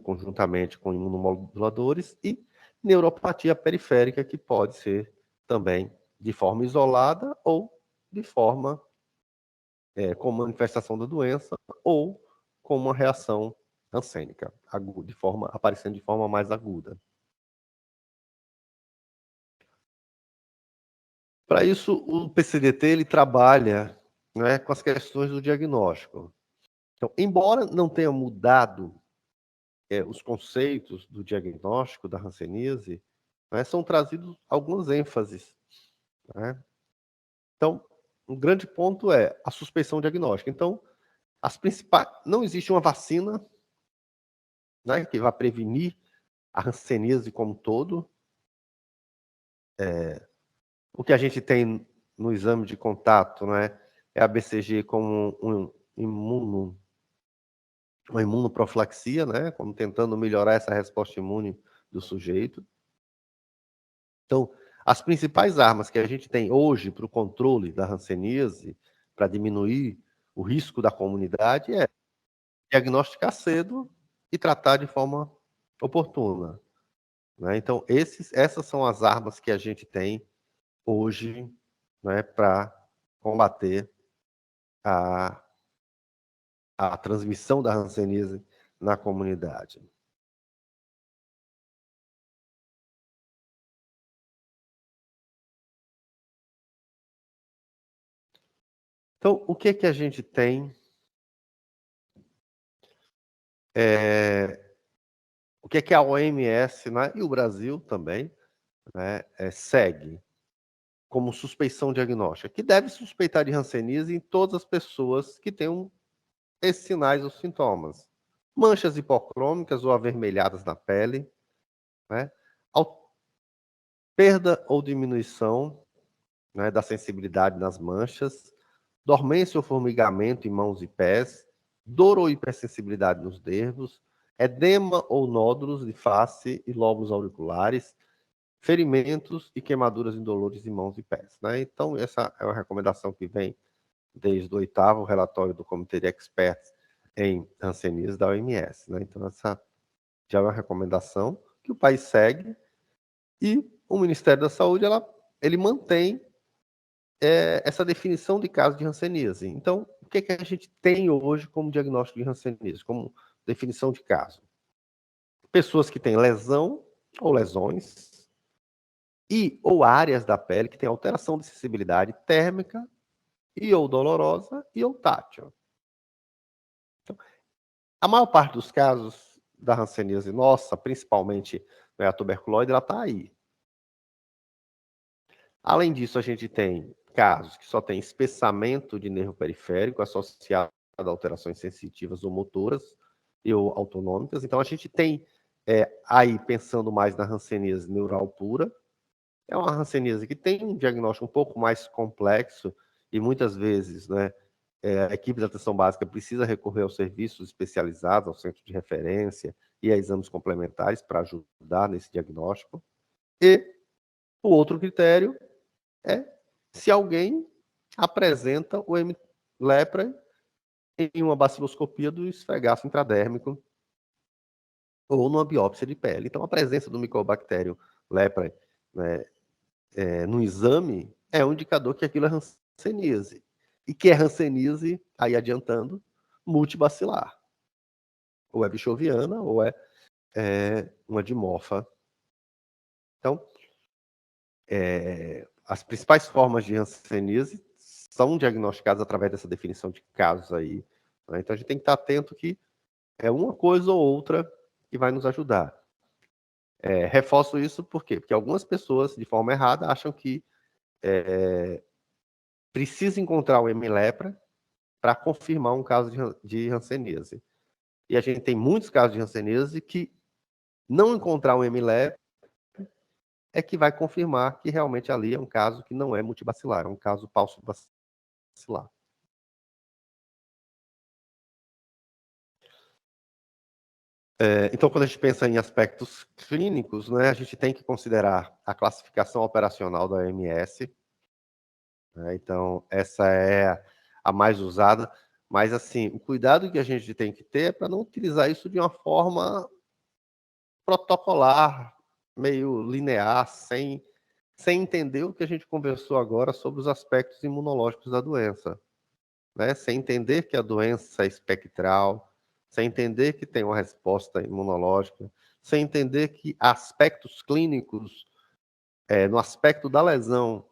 conjuntamente com imunomoduladores, e neuropatia periférica, que pode ser também de forma isolada ou de forma com manifestação da doença ou com uma reação hansênica, aparecendo de forma mais aguda. Para isso, o PCDT ele trabalha, né, com as questões do diagnóstico. Então, embora não tenha mudado os conceitos do diagnóstico da hanseníase, né, são trazidos algumas ênfases. Né? Então, um grande ponto é a suspeição diagnóstica. Então, não existe uma vacina, né, que vá prevenir a hanseníase como um todo. O que a gente tem no exame de contato, né, é a BCG como uma imunoprofilaxia, né, como tentando melhorar essa resposta imune do sujeito. Então, as principais armas que a gente tem hoje para o controle da hanseníase, para diminuir o risco da comunidade, é diagnosticar cedo e tratar de forma oportuna, né? Então, essas são as armas que a gente tem hoje, né, para combater a, a transmissão da hanseníase na comunidade. Então, o que que a gente tem? O que a OMS, né, e o Brasil também, né, segue como suspeição diagnóstica? Que deve suspeitar de hanseníase em todas as pessoas que tenham esses sinais ou sintomas. Manchas hipocrômicas ou avermelhadas na pele, né? Perda ou diminuição, né, da sensibilidade nas manchas, dormência ou formigamento em mãos e pés, dor ou hipersensibilidade nos dedos, edema ou nódulos de face e lóbulos auriculares, ferimentos e queimaduras indolores em mãos e pés, né? Então, essa é uma recomendação que vem desde o 8º relatório do Comitê de Experts em hanseníase da OMS, né? Então, essa já é uma recomendação que o país segue e o Ministério da Saúde, ele mantém essa definição de caso de hanseníase. Então, o que a gente tem hoje como diagnóstico de hanseníase, como definição de caso? Pessoas que têm lesão ou lesões e ou áreas da pele que têm alteração de sensibilidade térmica e ou dolorosa e ou tátil. Então, a maior parte dos casos da hanseníase nossa, principalmente, né, a tuberculose, ela está aí. Além disso, a gente tem casos que só tem espessamento de nervo periférico associado a alterações sensitivas ou motoras ou autonômicas. Então, a gente tem aí, pensando mais na hanseníase neural pura, é uma hanseníase que tem um diagnóstico um pouco mais complexo e muitas vezes, né, a equipe de atenção básica precisa recorrer aos serviços especializados, ao centro de referência e a exames complementares para ajudar nesse diagnóstico. E o outro critério é se alguém apresenta o M-lepra em uma baciloscopia do esfregaço intradérmico ou numa biópsia de pele. Então, a presença do micobactério lepra, né, no exame é um indicador que aquilo é hanseníase. E que é hanseníase, aí adiantando, multibacilar. Ou é bichoviana, ou é uma dimorfa. Então, as principais formas de hanseníase são diagnosticadas através dessa definição de casos aí, né? Então, a gente tem que estar atento que é uma coisa ou outra que vai nos ajudar. Reforço isso por quê? Porque algumas pessoas, de forma errada, acham que precisa encontrar o M-lepra para confirmar um caso de hanseníase. E a gente tem muitos casos de hanseníase que não encontrar o M-lepra é que vai confirmar que realmente ali é um caso que não é multibacilar, é um caso paucibacilar. Então, quando a gente pensa em aspectos clínicos, né, a gente tem que considerar a classificação operacional da OMS, né? Então, essa é a mais usada, mas assim, o cuidado que a gente tem que ter é para não utilizar isso de uma forma protocolar, meio linear, sem entender o que a gente conversou agora sobre os aspectos imunológicos da doença, né? Sem entender que a doença é espectral, sem entender que tem uma resposta imunológica, sem entender que aspectos clínicos, no aspecto da lesão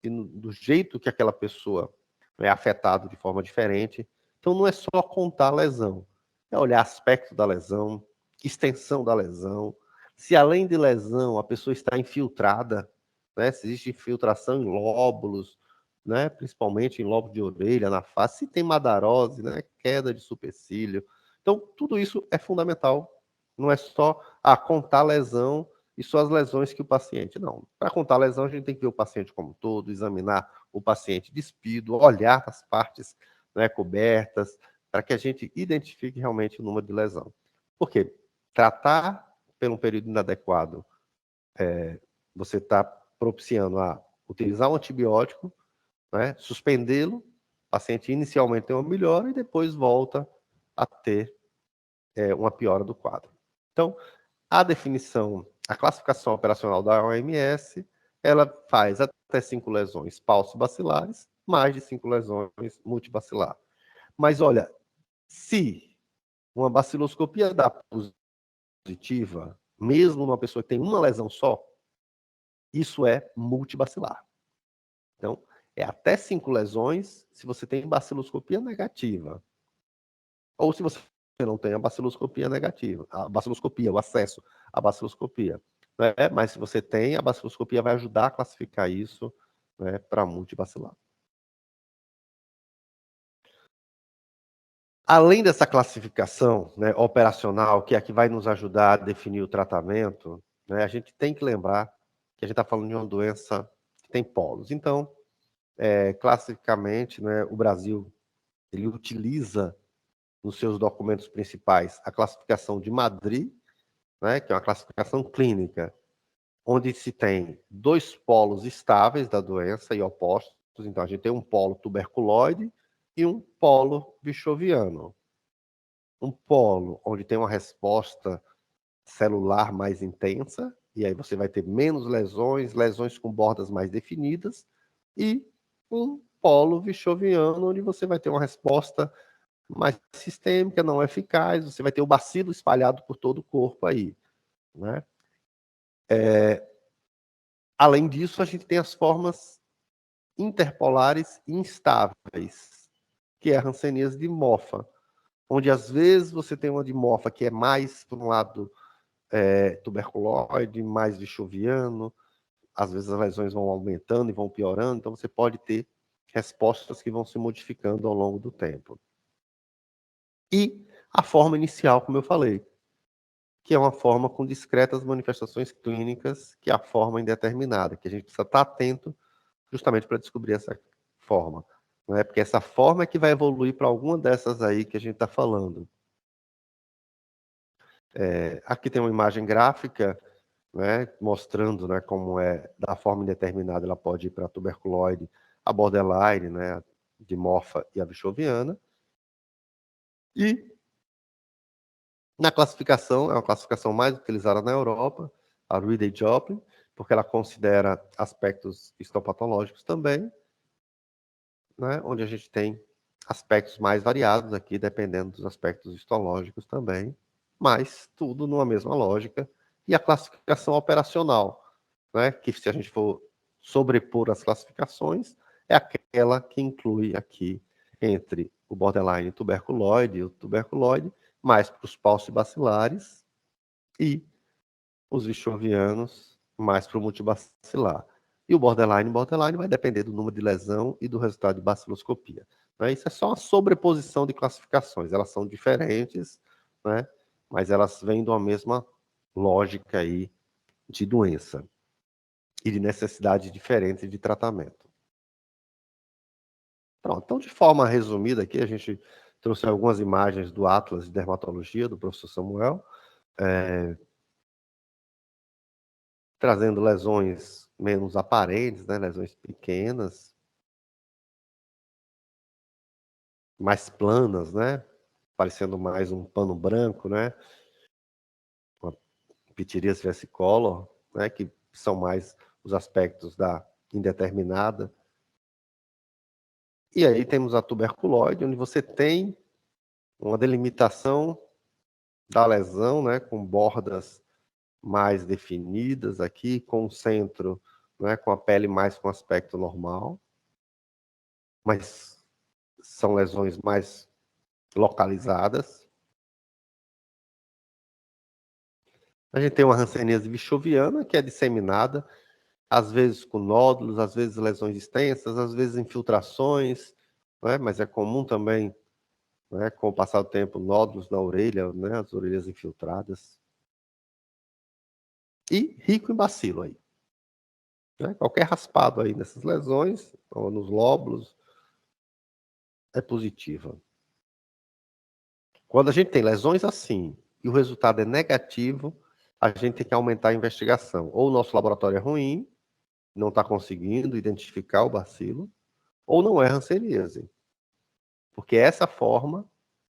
e do jeito que aquela pessoa é afetada de forma diferente. Então, não é só contar a lesão, é olhar aspecto da lesão, extensão da lesão, se além de lesão a pessoa está infiltrada, né? Se existe infiltração em lóbulos, né? Principalmente em lóbulo de orelha, na face, se tem madarose, né? Queda de supercílio. Então, tudo isso é fundamental. Não é só contar a lesão e só as lesões que o paciente. Não. Para contar a lesão, a gente tem que ver o paciente como um todo, examinar o paciente despido, olhar as partes, né, cobertas, para que a gente identifique realmente o número de lesão. Por quê? Tratar por um período inadequado você está propiciando a utilizar um antibiótico, né, suspendê-lo, o paciente inicialmente tem uma melhora e depois volta a ter uma piora do quadro. Então, a definição, a classificação operacional da OMS, ela faz até 5 lesões paucibacilares, mais de 5 lesões multibacilar. Mas olha, se uma baciloscopia dá positiva, mesmo numa pessoa que tem uma lesão só, isso é multibacilar. Então, é até 5 lesões se você tem baciloscopia negativa. Ou se você não tem a baciloscopia negativa, a baciloscopia, o acesso à baciloscopia. Né? Mas se você tem, a baciloscopia vai ajudar a classificar isso, né, para multibacilar. Além dessa classificação, né, operacional, que é a que vai nos ajudar a definir o tratamento, né, a gente tem que lembrar que a gente está falando de uma doença que tem polos. Então, classicamente, né, o Brasil ele utiliza nos seus documentos principais a classificação de Madrid, né, que é uma classificação clínica, onde se tem 2 polos estáveis da doença e opostos. Então, a gente tem um polo tuberculoide e um polo bichoviano. Um polo onde tem uma resposta celular mais intensa, e aí você vai ter menos lesões, lesões com bordas mais definidas, e um polo bichoviano, onde você vai ter uma resposta mais sistêmica, não eficaz, você vai ter o bacilo espalhado por todo o corpo aí, né? Além disso, a gente tem as formas interpolares instáveis, que é a hanseníase dimorfa, onde às vezes você tem uma dimorfa que é mais, por um lado, tuberculoide, mais vichoviano, às vezes as lesões vão aumentando e vão piorando, então você pode ter respostas que vão se modificando ao longo do tempo. E a forma inicial, como eu falei, que é uma forma com discretas manifestações clínicas, que é a forma indeterminada, que a gente precisa estar atento justamente para descobrir essa forma. Não é? Porque essa forma é que vai evoluir para alguma dessas aí que a gente está falando. Aqui tem uma imagem gráfica, né, mostrando, né, como é da forma indeterminada, ela pode ir para a tuberculoide, a borderline, né, a dimorfa e a bichoviana. E na classificação, é uma classificação mais utilizada na Europa, a Ridley-Joplin, porque ela considera aspectos histopatológicos também, né, onde a gente tem aspectos mais variados aqui, dependendo dos aspectos histológicos também, mas tudo numa mesma lógica. E a classificação operacional, né, que se a gente for sobrepor as classificações, é aquela que inclui aqui entre o borderline tuberculoide e o tuberculoide, mais para os paucibacilares e os vichovianos mais para o multibacilar. E o borderline vai depender do número de lesão e do resultado de baciloscopia. Né? Isso é só uma sobreposição de classificações. Elas são diferentes, né? Mas elas vêm de uma mesma lógica aí de doença e de necessidade diferente de tratamento. Pronto, então de forma resumida aqui, a gente trouxe algumas imagens do Atlas de Dermatologia do professor Samuel, trazendo lesões menos aparentes, né, lesões pequenas, mais planas, né, parecendo mais um pano branco, né, uma pitiríase versicolor, né, que são mais os aspectos da indeterminada. E aí temos a tuberculose, onde você tem uma delimitação da lesão, né, com bordas mais definidas aqui, com o centro, né, com a pele mais com aspecto normal, mas são lesões mais localizadas. A gente tem uma hanseníase bichoviana, que é disseminada, às vezes com nódulos, às vezes lesões extensas, às vezes infiltrações, né? Mas é comum também, né, com o passar do tempo, nódulos na orelha, né, as orelhas infiltradas. E rico em bacilo aí. Né? Qualquer raspado aí nessas lesões, ou nos lóbulos, é positiva. Quando a gente tem lesões assim e o resultado é negativo, a gente tem que aumentar a investigação. Ou o nosso laboratório é ruim, não está conseguindo identificar o bacilo, ou não é hanseníase. Porque essa forma,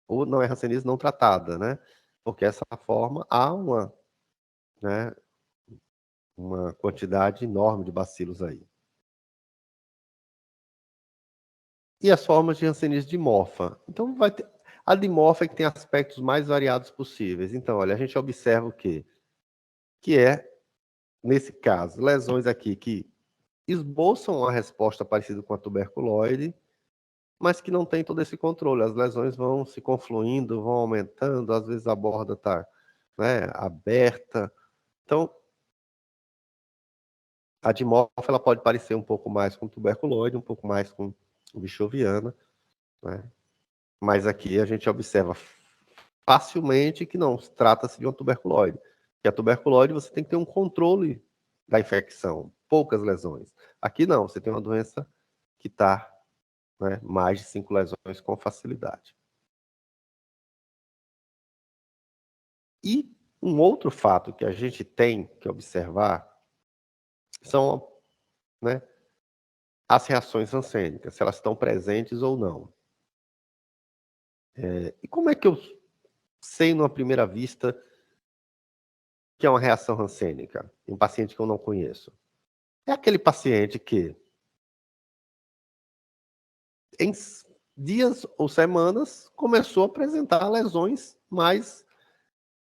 ou não é hanseníase não tratada, né? Porque essa forma há né, uma quantidade enorme de bacilos aí. E as formas de hanseníase dimorfa. Então, vai ter... a dimorfa é que tem aspectos mais variados possíveis. Então, olha, a gente observa o quê? Que é, nesse caso, lesões aqui que esboçam uma resposta parecida com a tuberculose, mas que não tem todo esse controle. As lesões vão se confluindo, vão aumentando, às vezes a borda está, né, aberta. Então, a dimorfa ela pode parecer um pouco mais com tuberculose, um pouco mais com bichoviana, né? Mas aqui a gente observa facilmente que não trata-se de uma tuberculose. Porque a tuberculose você tem que ter um controle da infecção, poucas lesões. Aqui não, você tem uma doença que está, né, mais de 5 lesões com facilidade. E um outro fato que a gente tem que observar são, né, as reações rancênicas, se elas estão presentes ou não. E como é que eu sei, numa primeira vista, que é uma reação rancênica em um paciente que eu não conheço? É aquele paciente que, em dias ou semanas, começou a apresentar lesões mais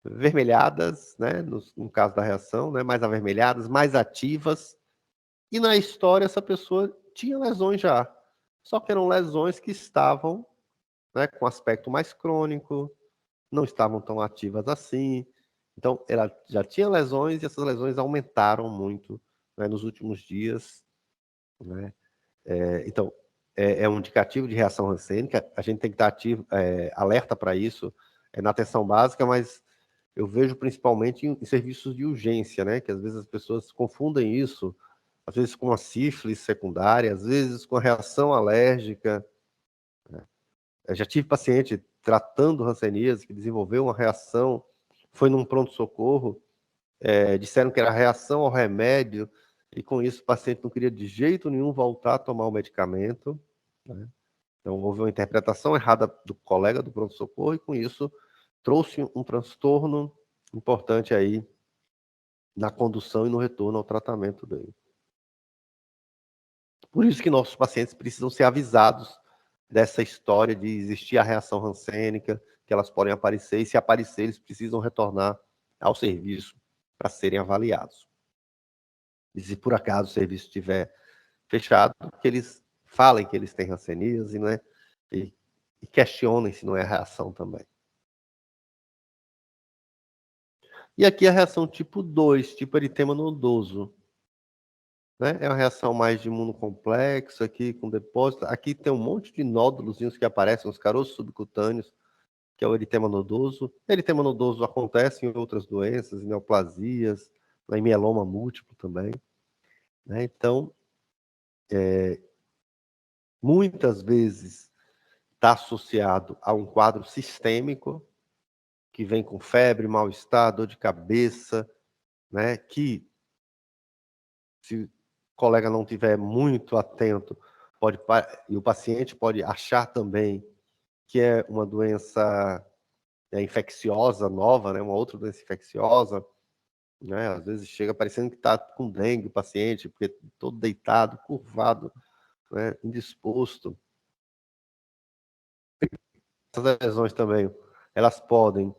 vermelhadas, né, no caso da reação, né, mais avermelhadas, mais ativas. E na história, essa pessoa tinha lesões já. Só que eram lesões que estavam, né, com aspecto mais crônico, não estavam tão ativas assim. Então, ela já tinha lesões e essas lesões aumentaram muito, né, nos últimos dias, né? Então, é um indicativo de reação rancênica. A gente tem que estar ativo, alerta para isso, na atenção básica, mas eu vejo principalmente em serviços de urgência, né? Que às vezes as pessoas confundem isso, às vezes com a sífilis secundária, às vezes com a reação alérgica. Eu já tive paciente tratando hanseníase que desenvolveu uma reação, foi num pronto-socorro, disseram que era reação ao remédio, e com isso o paciente não queria de jeito nenhum voltar a tomar o medicamento, né? Então houve uma interpretação errada do colega do pronto-socorro, e com isso trouxe um transtorno importante aí na condução e no retorno ao tratamento dele. Por isso que nossos pacientes precisam ser avisados dessa história de existir a reação rancênica, que elas podem aparecer, e se aparecer, eles precisam retornar ao serviço para serem avaliados. E se por acaso o serviço estiver fechado, que eles falem que eles têm hanseníase, né? E questionem se não é reação também. E aqui a reação tipo 2, tipo eritema nodoso, né? É uma reação mais de imunocomplexo aqui, com depósito. Aqui tem um monte de nódulos que aparecem, os caroços subcutâneos, que é o eritema nodoso. Eritema nodoso acontece em outras doenças, em neoplasias, em mieloma múltiplo também, né? Então, muitas vezes está associado a um quadro sistêmico, que vem com febre, mal-estar, dor de cabeça, né? Que, se o colega não tiver muito atento, e o paciente pode achar também que é uma doença infecciosa nova, né? Uma outra doença infecciosa, né? Às vezes chega parecendo que está com dengue o paciente, porque todo deitado, curvado, né? Indisposto. Essas lesões também, elas podem,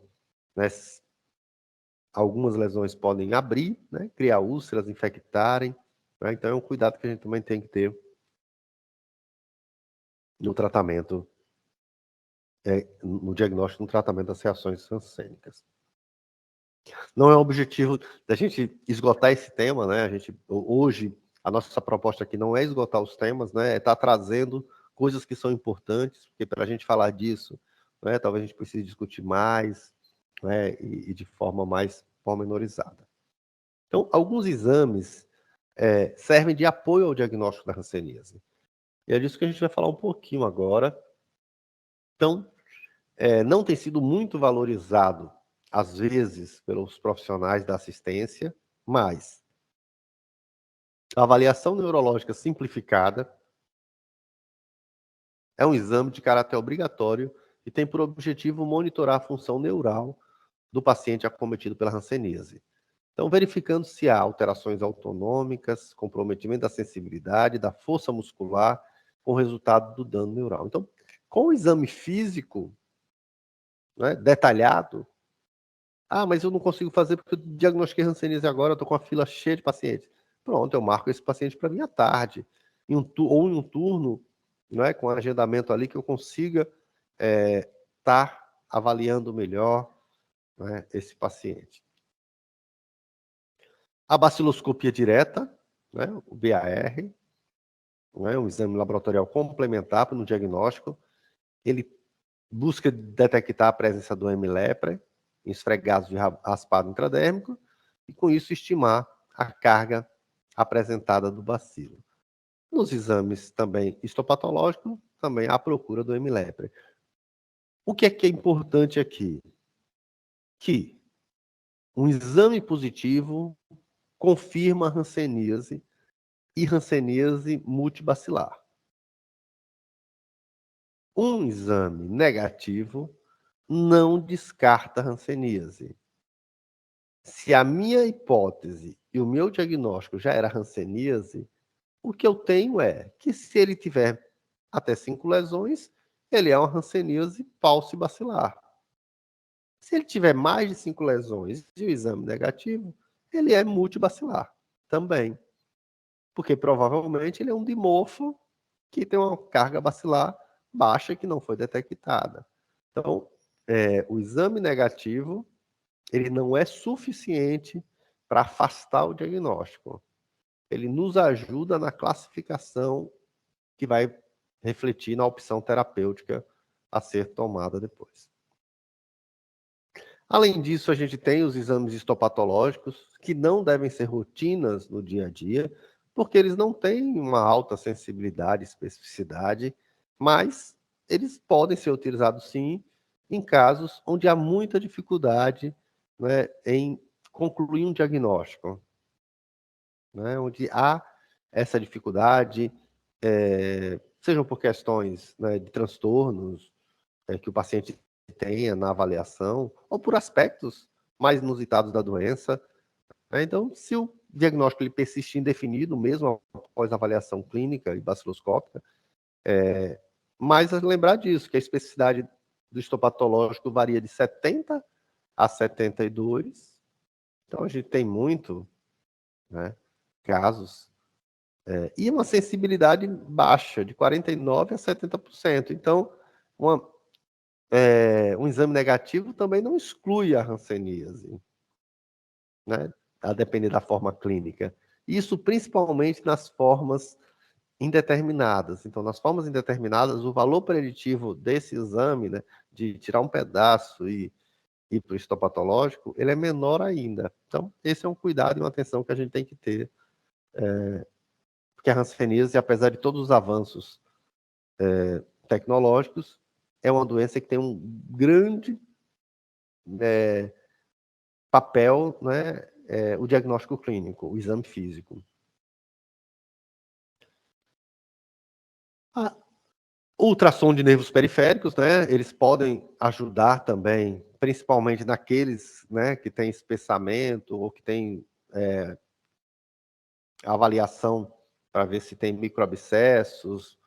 né? Algumas lesões podem abrir, né? Criar úlceras, infectarem, né? Então é um cuidado que a gente também tem que ter no tratamento, no diagnóstico, no tratamento das reações transgênicas. Não é o objetivo da gente esgotar esse tema, né? Hoje, a nossa proposta aqui não é esgotar os temas, né? É estar trazendo coisas que são importantes, porque para a gente falar disso, né, talvez a gente precise discutir mais, né, e de forma mais pormenorizada. Então, alguns exames servem de apoio ao diagnóstico da hanseníase. E é disso que a gente vai falar um pouquinho agora. Então, não tem sido muito valorizado às vezes, pelos profissionais da assistência, mas a avaliação neurológica simplificada é um exame de caráter obrigatório e tem por objetivo monitorar a função neural do paciente acometido pela hanseníase. Então, verificando se há alterações autonômicas, comprometimento da sensibilidade, da força muscular, com resultado do dano neural. Então, com o exame físico, né, detalhado, mas eu não consigo fazer porque eu diagnostiquei hanseníase agora, eu estou com a fila cheia de pacientes. Pronto, eu marco esse paciente para vir à tarde, ou em um turno, né, com agendamento ali, que eu consiga estar avaliando melhor, né, esse paciente. A baciloscopia direta, né, o BAR, né, um exame laboratorial complementar no diagnóstico, ele busca detectar a presença do M. leprae em esfregados de raspado intradérmico e, com isso, estimar a carga apresentada do bacilo. Nos exames também histopatológicos, também há a procura do M. leprae. O que é importante aqui? Que um exame positivo confirma a hanseníase e hanseníase multibacilar. Um exame negativo não descarta a hanseníase. Se a minha hipótese e o meu diagnóstico já era hanseníase, o que eu tenho é que se ele tiver até 5 lesões, ele é uma hanseníase falcibacilar. Se ele tiver mais de 5 lesões e o exame negativo, ele é multibacilar também. Porque provavelmente ele é um dimorfo que tem uma carga bacilar baixa que não foi detectada. Então, o exame negativo ele não é suficiente para afastar o diagnóstico. Ele nos ajuda na classificação que vai refletir na opção terapêutica a ser tomada depois. Além disso, a gente tem os exames histopatológicos, que não devem ser rotinas no dia a dia, porque eles não têm uma alta sensibilidade e especificidade, mas eles podem ser utilizados sim em casos onde há muita dificuldade, né, em concluir um diagnóstico, né, onde há essa dificuldade, sejam por questões, né, de transtornos que o paciente tenha na avaliação, ou por aspectos mais inusitados da doença, né? Então, se o diagnóstico ele persiste indefinido, mesmo após a avaliação clínica e baciloscópica, mas lembrar disso, que a especificidade do histopatológico varia de 70 a 72, então a gente tem muito, né, casos, e uma sensibilidade baixa, de 49 a 70%. Então, um exame negativo também não exclui a hanseníase, né? A depender da forma clínica. Isso principalmente nas formas indeterminadas. Então, nas formas indeterminadas, o valor preditivo desse exame, né, de tirar um pedaço e ir para o histopatológico, ele é menor ainda. Então, esse é um cuidado e uma atenção que a gente tem que ter, porque a hanseníase, apesar de todos os avanços tecnológicos, é uma doença que tem um grande papel, né, o diagnóstico clínico, o exame físico. A ultrassom de nervos periféricos, né, eles podem ajudar também, principalmente naqueles, né, que têm espessamento ou que têm avaliação para ver se tem microabscessos,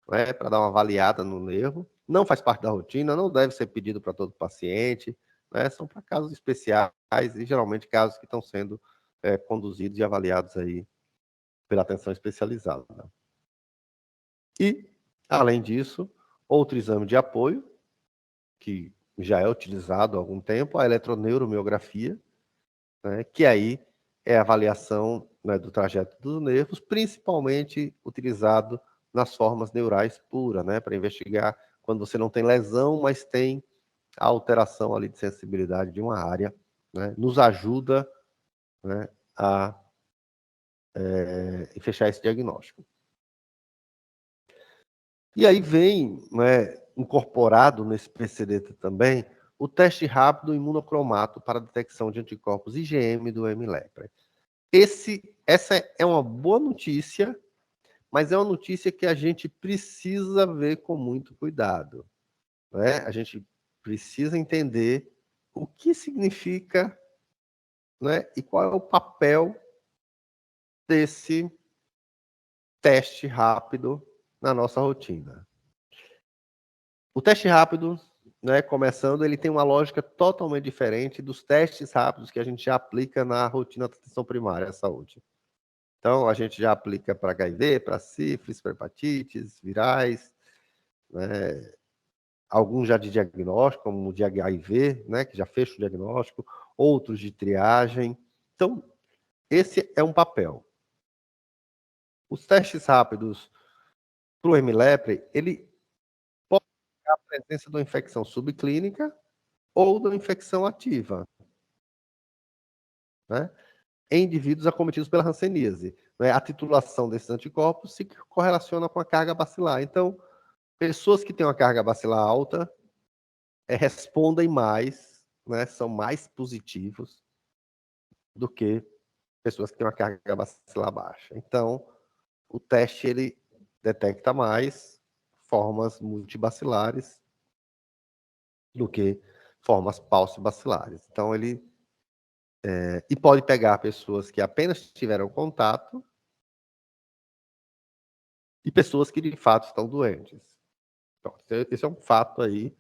né, para dar uma avaliada no nervo. Não faz parte da rotina, não deve ser pedido para todo paciente, né, são para casos especiais e geralmente casos que estão sendo conduzidos e avaliados aí pela atenção especializada. E, além disso, outro exame de apoio, que já é utilizado há algum tempo, a eletroneuromiografia, né, que aí é a avaliação, né, do trajeto dos nervos, principalmente utilizado nas formas neurais puras, né, para investigar quando você não tem lesão, mas tem a alteração ali de sensibilidade de uma área, né, nos ajuda, né, a fechar esse diagnóstico. E aí vem, né, incorporado nesse PCD também o teste rápido imunocromato para detecção de anticorpos IgM do M-Lepre. Essa é uma boa notícia, mas é uma notícia que a gente precisa ver com muito cuidado, né? A gente precisa entender o que significa, né, e qual é o papel desse teste rápido na nossa rotina. O teste rápido, né, começando, ele tem uma lógica totalmente diferente dos testes rápidos que a gente já aplica na rotina da atenção primária à saúde. Então, a gente já aplica para HIV, para sífilis, para hepatites, virais, né, alguns já de diagnóstico, como o de HIV, né, que já fecha o diagnóstico, outros de triagem. Então, esse é um papel. Os testes rápidos para o M-Lepre, ele pode ter a presença de uma infecção subclínica ou de uma infecção ativa, né, em indivíduos acometidos pela hanseníase. Né? A titulação desses anticorpos se correlaciona com a carga bacilar. Então, pessoas que têm uma carga bacilar alta respondem mais, né, são mais positivos do que pessoas que têm uma carga bacilar baixa. Então, o teste ele detecta mais formas multibacilares do que formas paucibacilares. Então, ele e pode pegar pessoas que apenas tiveram contato e pessoas que de fato estão doentes. Então, esse é um fato aí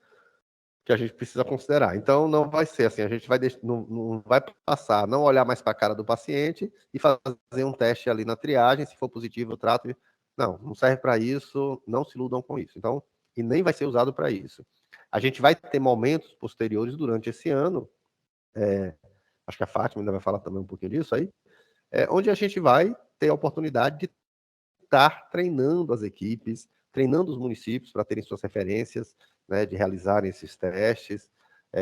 que a gente precisa considerar. Então, não vai ser assim, a gente vai não vai passar, não olhar mais para a cara do paciente e fazer um teste ali na triagem, se for positivo, eu trato. Não, não serve para isso, não se iludam com isso. Então, e nem vai ser usado para isso. A gente vai ter momentos posteriores durante esse ano, acho que a Fátima ainda vai falar também um pouquinho disso aí, onde a gente vai ter a oportunidade de estar treinando as equipes, treinando os municípios para terem suas referências, né, de realizarem esses testes,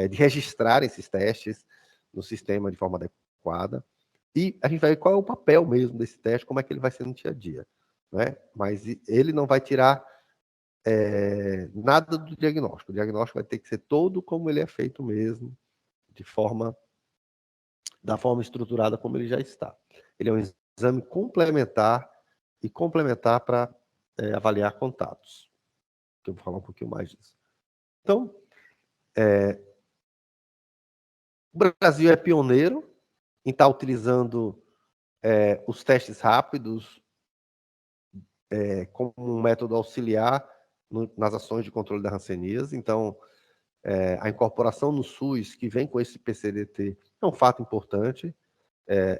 de registrarem esses testes no sistema de forma adequada. E a gente vai ver qual é o papel mesmo desse teste, como é que ele vai ser no dia a dia. Né? Mas ele não vai tirar nada do diagnóstico. O diagnóstico vai ter que ser todo como ele é feito mesmo, da forma estruturada como ele já está. Ele é um exame complementar e complementar para avaliar contatos. Eu vou falar um pouquinho mais disso. Então, o Brasil é pioneiro em estar utilizando os testes rápidos como um método auxiliar nas ações de controle da hanseníase. Então, a incorporação no SUS, que vem com esse PCDT, é um fato importante.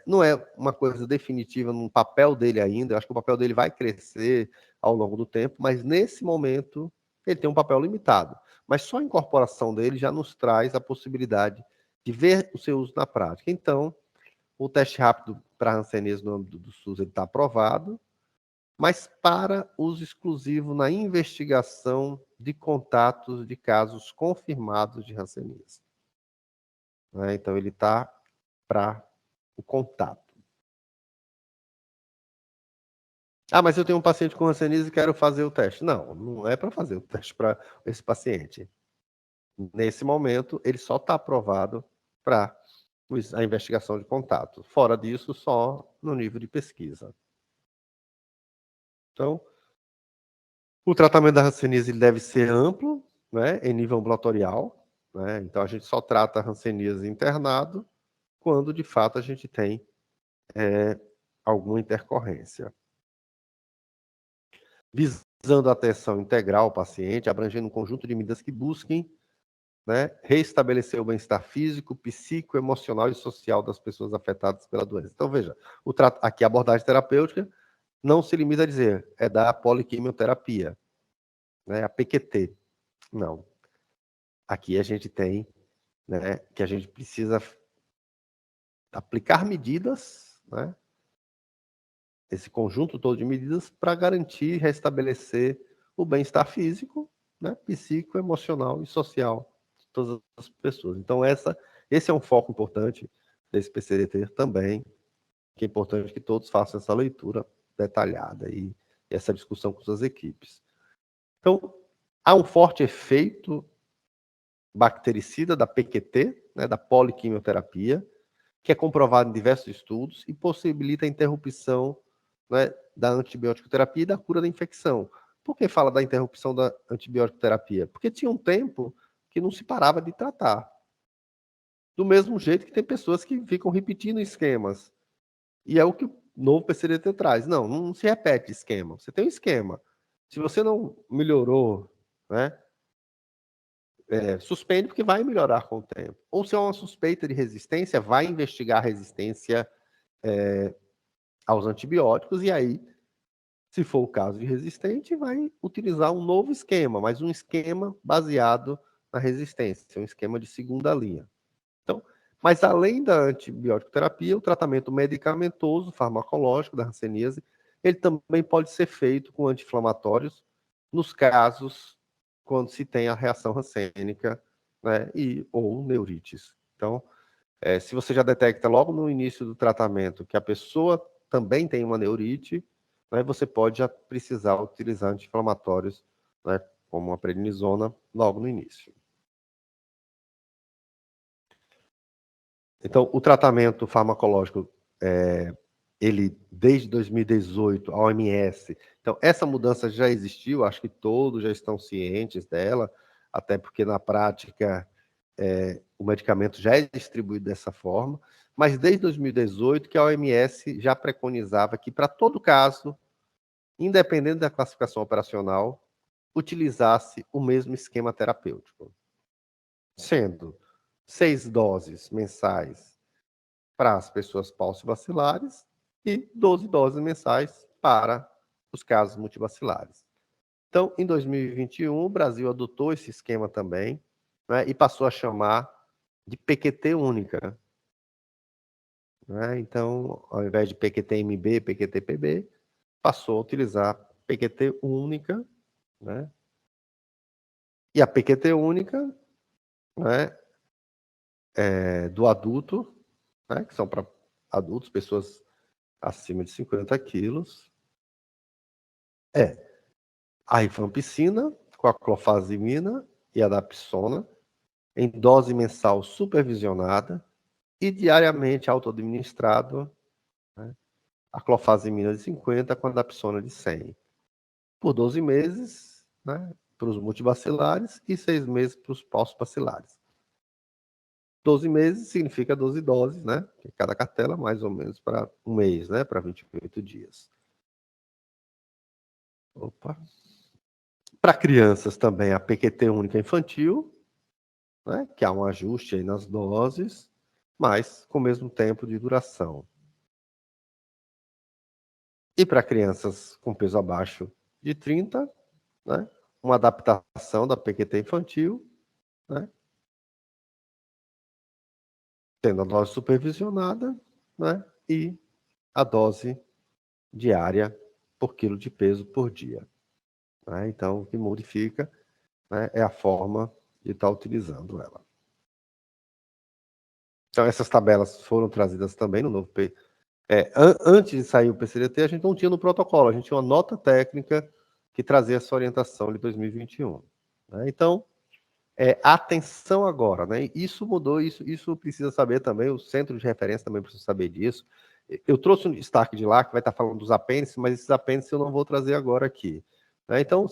Não é uma coisa definitiva no papel dele ainda, eu acho que o papel dele vai crescer ao longo do tempo, mas nesse momento ele tem um papel limitado. Mas só a incorporação dele já nos traz a possibilidade de ver o seu uso na prática. Então, o teste rápido para hanseníase no âmbito do SUS está aprovado, mas para uso exclusivo na investigação de contatos de casos confirmados de hanseníase. Então, ele está para o contato. Ah, mas eu tenho um paciente com hanseníase e quero fazer o teste. Não, não é para fazer o teste para esse paciente. Nesse momento, ele só está aprovado para a investigação de contato. Fora disso, só no nível de pesquisa. Então, o tratamento da hanseníase deve ser amplo, né, em nível ambulatorial. Né? Então, a gente só trata a hanseníase internado quando, de fato, a gente tem alguma intercorrência. Visando a atenção integral ao paciente, abrangendo um conjunto de medidas que busquem, né, reestabelecer o bem-estar físico, psíquico, emocional e social das pessoas afetadas pela doença. Então, veja, aqui a abordagem terapêutica não se limita a dizer, é da poliquimioterapia, né, a PQT. Não. Aqui a gente tem, né, que a gente precisa aplicar medidas, né, esse conjunto todo de medidas para garantir e restabelecer o bem-estar físico, né, psíquico, emocional e social de todas as pessoas. Então, esse é um foco importante desse PCDT também, que é importante que todos façam essa leitura detalhada e essa discussão com suas equipes. Então, há um forte efeito bactericida da PQT, né, da poliquimioterapia, que é comprovado em diversos estudos e possibilita a interrupção, né, da antibiótico terapia e da cura da infecção. Por que fala da interrupção da antibiótico terapia? Porque tinha um tempo que não se parava de tratar. Do mesmo jeito que tem pessoas que ficam repetindo esquemas. E é o que o novo PCDT traz. Não, não se repete esquema. Você tem um esquema. Se você não melhorou, né, suspende porque vai melhorar com o tempo. Ou se é uma suspeita de resistência, vai investigar a resistência aos antibióticos e aí, se for o caso de resistente, vai utilizar um novo esquema, mas um esquema baseado na resistência, um esquema de segunda linha. Então, mas além da antibiótico terapia, o tratamento medicamentoso, farmacológico da hanseníase, ele também pode ser feito com anti-inflamatórios nos casos quando se tem a reação rancênica, né, ou neurites. Então, se você já detecta logo no início do tratamento que a pessoa também tem uma neurite, né, você pode já precisar utilizar anti-inflamatórios, né, como a prednisona, logo no início. Então, o tratamento farmacológico, ele, desde 2018, a OMS, então, essa mudança já existiu, acho que todos já estão cientes dela, até porque, na prática, o medicamento já é distribuído dessa forma, mas desde 2018 que a OMS já preconizava que, para todo caso, independente da classificação operacional, utilizasse o mesmo esquema terapêutico, sendo 6 doses mensais para as pessoas paucivacilares e 12 doses mensais para os casos multivacilares. Então, em 2021, o Brasil adotou esse esquema também, né, e passou a chamar de PQT única. Né? Então, ao invés de PQT-MB, PQT-PB, passou a utilizar PQT única, né? E a PQT única, né, do adulto, né, que são para adultos, pessoas acima de 50 quilos, é a rifampicina com a clofazimina e a dapsona em dose mensal supervisionada e diariamente autoadministrado, né, a clofazimina de 50 com a dapsona de 100. Por 12 meses, né, para os multivacilares e 6 meses para os pós-vacilares. 12 meses significa 12 doses, né? Cada cartela mais ou menos para um mês, né? Para 28 dias. Opa. Para crianças também a PQT única infantil, né? Que há um ajuste aí nas doses, mas com o mesmo tempo de duração. E para crianças com peso abaixo de 30, né? Uma adaptação da PQT infantil, né? Tendo a dose supervisionada, né? E a dose diária por quilo de peso por dia. Né? Então, o que modifica, né, é a forma de estar utilizando ela. Então, essas tabelas foram trazidas também no novo antes de sair o PCDT, a gente não tinha no protocolo, a gente tinha uma nota técnica que trazia essa orientação de 2021. Né? Então, atenção agora, né? Isso mudou, isso precisa saber também, o centro de referência também precisa saber disso. Eu trouxe um destaque de lá, que vai estar falando dos apêndices, mas esses apêndices eu não vou trazer agora aqui. Né? Então,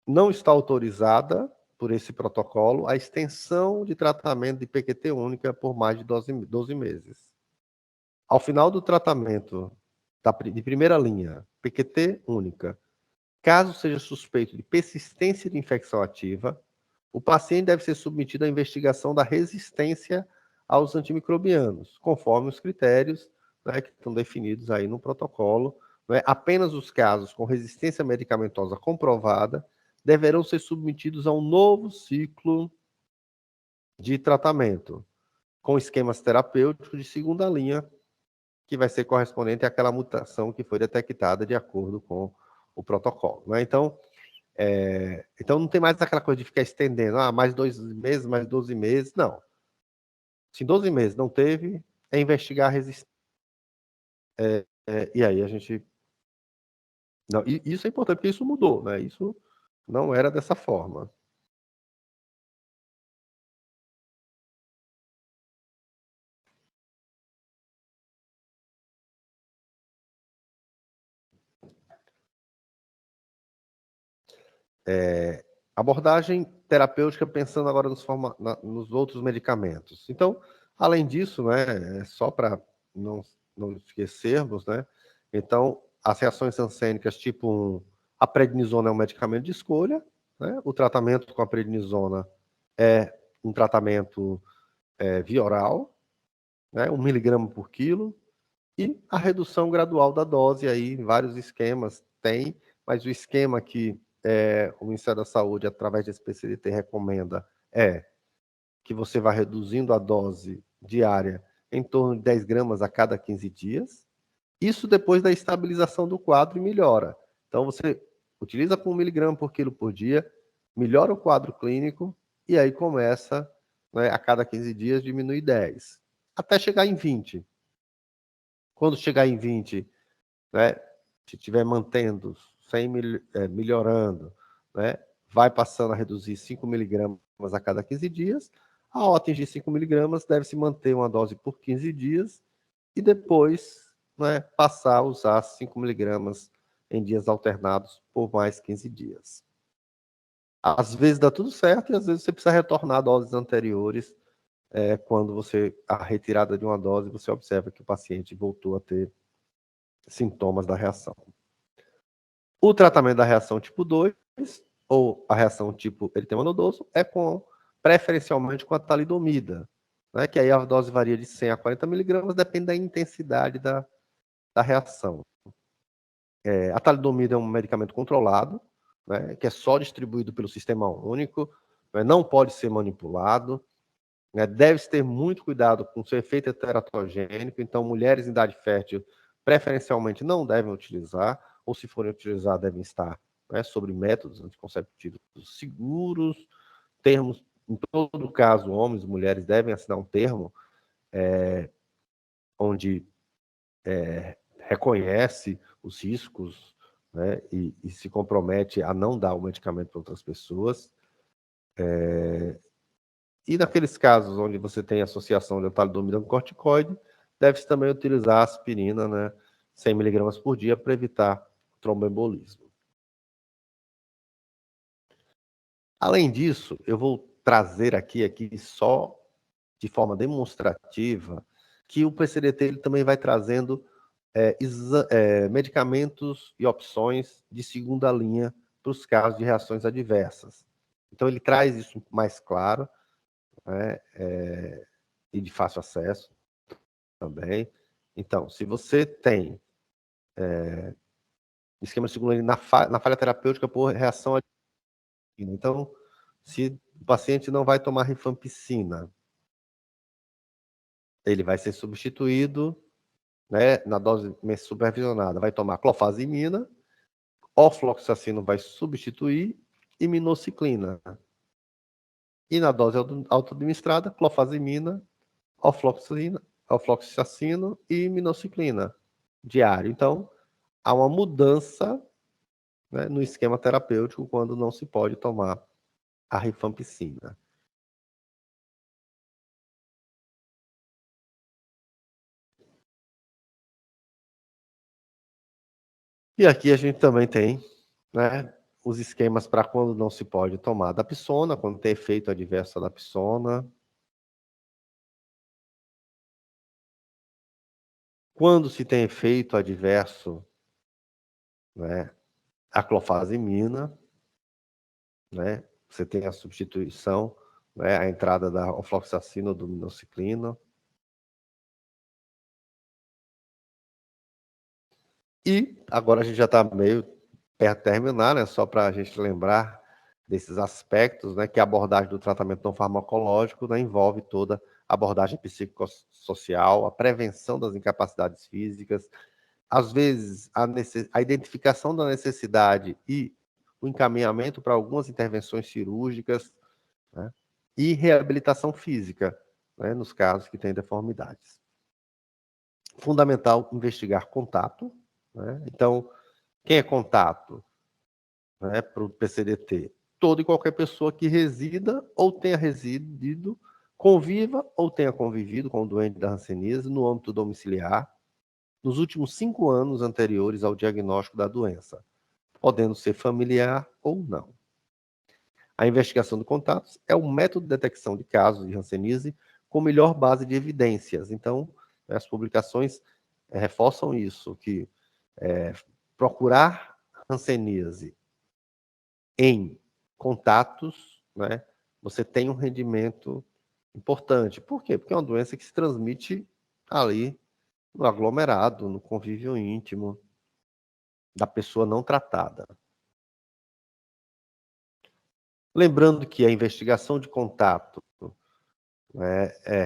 não está autorizada por esse protocolo a extensão de tratamento de PQT única por mais de 12 meses. Ao final do tratamento de primeira linha, PQT única, caso seja suspeito de persistência de infecção ativa, o paciente deve ser submetido à investigação da resistência aos antimicrobianos, conforme os critérios, né, que estão definidos aí no protocolo. Né? Apenas os casos com resistência medicamentosa comprovada deverão ser submetidos a um novo ciclo de tratamento, com esquemas terapêuticos de segunda linha, que vai ser correspondente àquela mutação que foi detectada de acordo com o protocolo. Né? Então não tem mais aquela coisa de ficar estendendo, mais 2 meses, mais 12 meses, não. Se em 12 meses não teve, é investigar a resistência. E aí a gente... Não, isso é importante, porque isso mudou, né? Isso não era dessa forma. abordagem terapêutica pensando agora nos outros medicamentos. Então, além disso, né, só para não esquecermos, né, então, as reações ansênicas tipo 1, a prednisona é um medicamento de escolha, né, o tratamento com a prednisona é um tratamento via oral, né, 1 miligrama por quilo, e a redução gradual da dose aí, vários esquemas tem, mas o esquema que o Ministério da Saúde, através desse PCDT, recomenda é que você vá reduzindo a dose diária em torno de 10 gramas a cada 15 dias. Isso depois da estabilização do quadro e melhora. Então, você utiliza com 1 miligrama por quilo por dia, melhora o quadro clínico e aí começa, né, a cada 15 dias, diminuir 10, até chegar em 20. Quando chegar em 20, né, se estiver mantendo, sem melhorando, né, vai passando a reduzir 5 miligramas a cada 15 dias. Ao atingir 5 miligramas, deve-se manter uma dose por 15 dias e depois, né, passar a usar 5 miligramas em dias alternados por mais 15 dias. Às vezes dá tudo certo e às vezes você precisa retornar a doses anteriores, quando a retirada de uma dose, você observa que o paciente voltou a ter sintomas da reação. O tratamento da reação tipo 2, ou a reação tipo eritema nodoso, é preferencialmente com a talidomida, né, que aí a dose varia de 100 a 40 miligramas, depende da intensidade da reação. A talidomida é um medicamento controlado, né, que é só distribuído pelo sistema único, né, não pode ser manipulado, né, deve-se ter muito cuidado com seu efeito teratogênico, então mulheres em idade fértil preferencialmente não devem utilizar, ou se forem utilizar devem estar, né, sobre métodos anticonceptivos seguros, termos, em todo caso, homens e mulheres devem assinar um termo onde reconhece os riscos, né, e se compromete a não dar o medicamento para outras pessoas. E naqueles casos onde você tem associação de talidomida com corticoide, deve-se também utilizar aspirina, né, 100 miligramas por dia, para evitar tromboembolismo. Além disso, eu vou trazer aqui só de forma demonstrativa, que o PCDT ele também vai trazendo medicamentos e opções de segunda linha para os casos de reações adversas. Então, ele traz isso mais claro, né, e de fácil acesso também. Então, se você tem esquema de segunda linha na falha terapêutica por reação adversa, então, se o paciente não vai tomar rifampicina, ele vai ser substituído, né, na dose supervisionada, vai tomar clofazimina, ofloxacino vai substituir e minociclina. E na dose auto-administrada, clofazimina, ofloxacino e minociclina diário. Então, há uma mudança, né, no esquema terapêutico quando não se pode tomar a rifampicina. E aqui a gente também tem, né, os esquemas para quando não se pode tomar dapsona, quando tem efeito adverso da dapsona. Quando se tem efeito adverso, né, a clofazimina, né, você tem a substituição, né, a entrada da ofloxacina ou do minociclina. E agora a gente já está meio perto de terminar, né, só para a gente lembrar desses aspectos, né, que a abordagem do tratamento não farmacológico, né, envolve toda a abordagem psicossocial, a prevenção das incapacidades físicas, às vezes a identificação da necessidade e o encaminhamento para algumas intervenções cirúrgicas, né, e reabilitação física, né, nos casos que têm deformidades. Fundamental investigar contato, né? Então, quem é contato, né, para o PCDT? Toda e qualquer pessoa que resida ou tenha residido, conviva ou tenha convivido com o doente da hanseníase no âmbito domiciliar nos últimos 5 anos anteriores ao diagnóstico da doença, podendo ser familiar ou não. A investigação de contatos é o método de detecção de casos de hanseníase com melhor base de evidências. Então, as publicações reforçam isso, que procurar hanseníase em contatos, né, você tem um rendimento importante. Por quê? Porque é uma doença que se transmite ali no aglomerado, no convívio íntimo da pessoa não tratada. Lembrando que a investigação de contato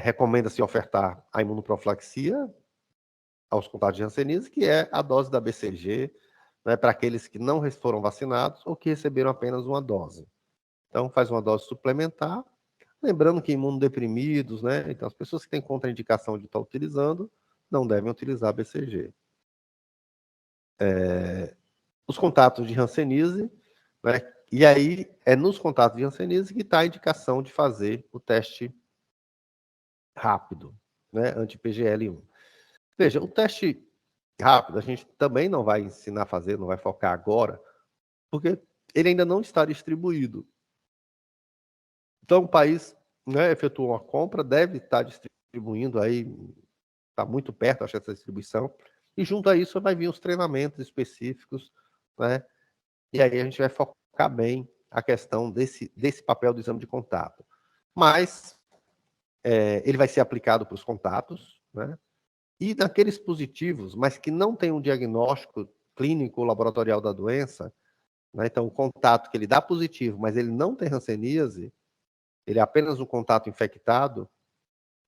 recomenda-se ofertar a imunoprofilaxia aos contatos de hanseníase, que é a dose da BCG, né, para aqueles que não foram vacinados ou que receberam apenas uma dose. Então, faz uma dose suplementar. Lembrando que imunodeprimidos, né, então as pessoas que têm contraindicação de estar utilizando, não devem utilizar BCG. Os contatos de hanseníase, né, e aí é nos contatos de hanseníase que está a indicação de fazer o teste rápido, né, anti-PGL1. Veja, o teste rápido a gente também não vai ensinar a fazer, não vai focar agora, porque ele ainda não está distribuído. Então, o país, né, efetuou uma compra, deve estar distribuindo aí, está muito perto, acho, dessa distribuição, e junto a isso vai vir os treinamentos específicos, né, e aí a gente vai focar bem a questão desse papel do exame de contato. Mas ele vai ser aplicado para os contatos, né, e naqueles positivos, mas que não tem um diagnóstico clínico laboratorial da doença, né, então o contato que ele dá positivo, mas ele não tem hanseníase, ele é apenas um contato infectado,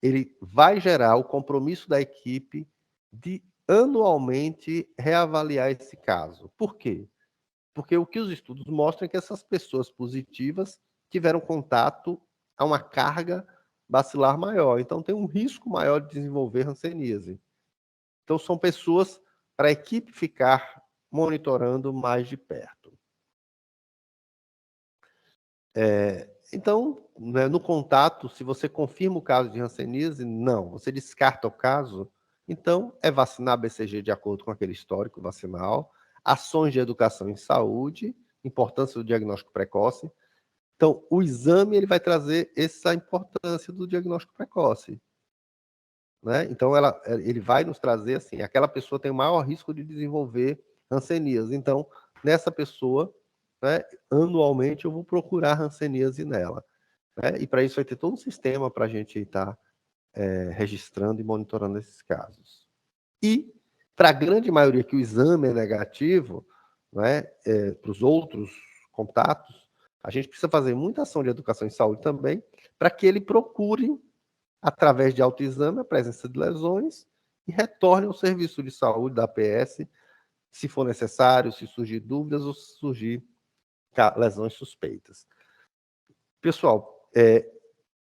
ele vai gerar o compromisso da equipe de anualmente reavaliar esse caso. Por quê? Porque o que os estudos mostram é que essas pessoas positivas tiveram contato a uma carga bacilar maior, então tem um risco maior de desenvolver hanseníase. Então são pessoas para a equipe ficar monitorando mais de perto. Então, né, no contato, se você confirma o caso de hanseníase, não, você descarta o caso, então é vacinar BCG de acordo com aquele histórico vacinal, ações de educação em saúde, importância do diagnóstico precoce. Então, o exame ele vai trazer essa importância do diagnóstico precoce, né? Então, ele vai nos trazer assim, aquela pessoa tem o maior risco de desenvolver hanseníase. Então, nessa pessoa, né, anualmente eu vou procurar hanseníase nela, né? E para isso vai ter todo um sistema para a gente estar registrando e monitorando esses casos. E, para a grande maioria que o exame é negativo, né, para os outros contatos, a gente precisa fazer muita ação de educação em saúde também, para que ele procure, através de autoexame, a presença de lesões e retorne ao serviço de saúde da APS, se for necessário, se surgir dúvidas ou se surgir lesões suspeitas. Pessoal,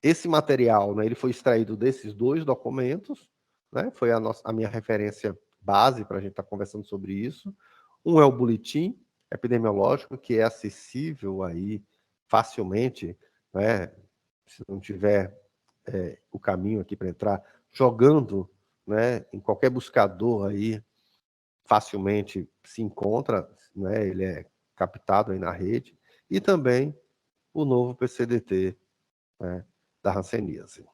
esse material, né, ele foi extraído desses dois documentos, né, foi a minha referência base para a gente estar conversando sobre isso. Um é o boletim epidemiológico, que é acessível aí facilmente, né, se não tiver o caminho aqui para entrar, jogando, né, em qualquer buscador aí, facilmente se encontra, né, ele é captado aí na rede, e também o novo PCDT, né, da hanseníase.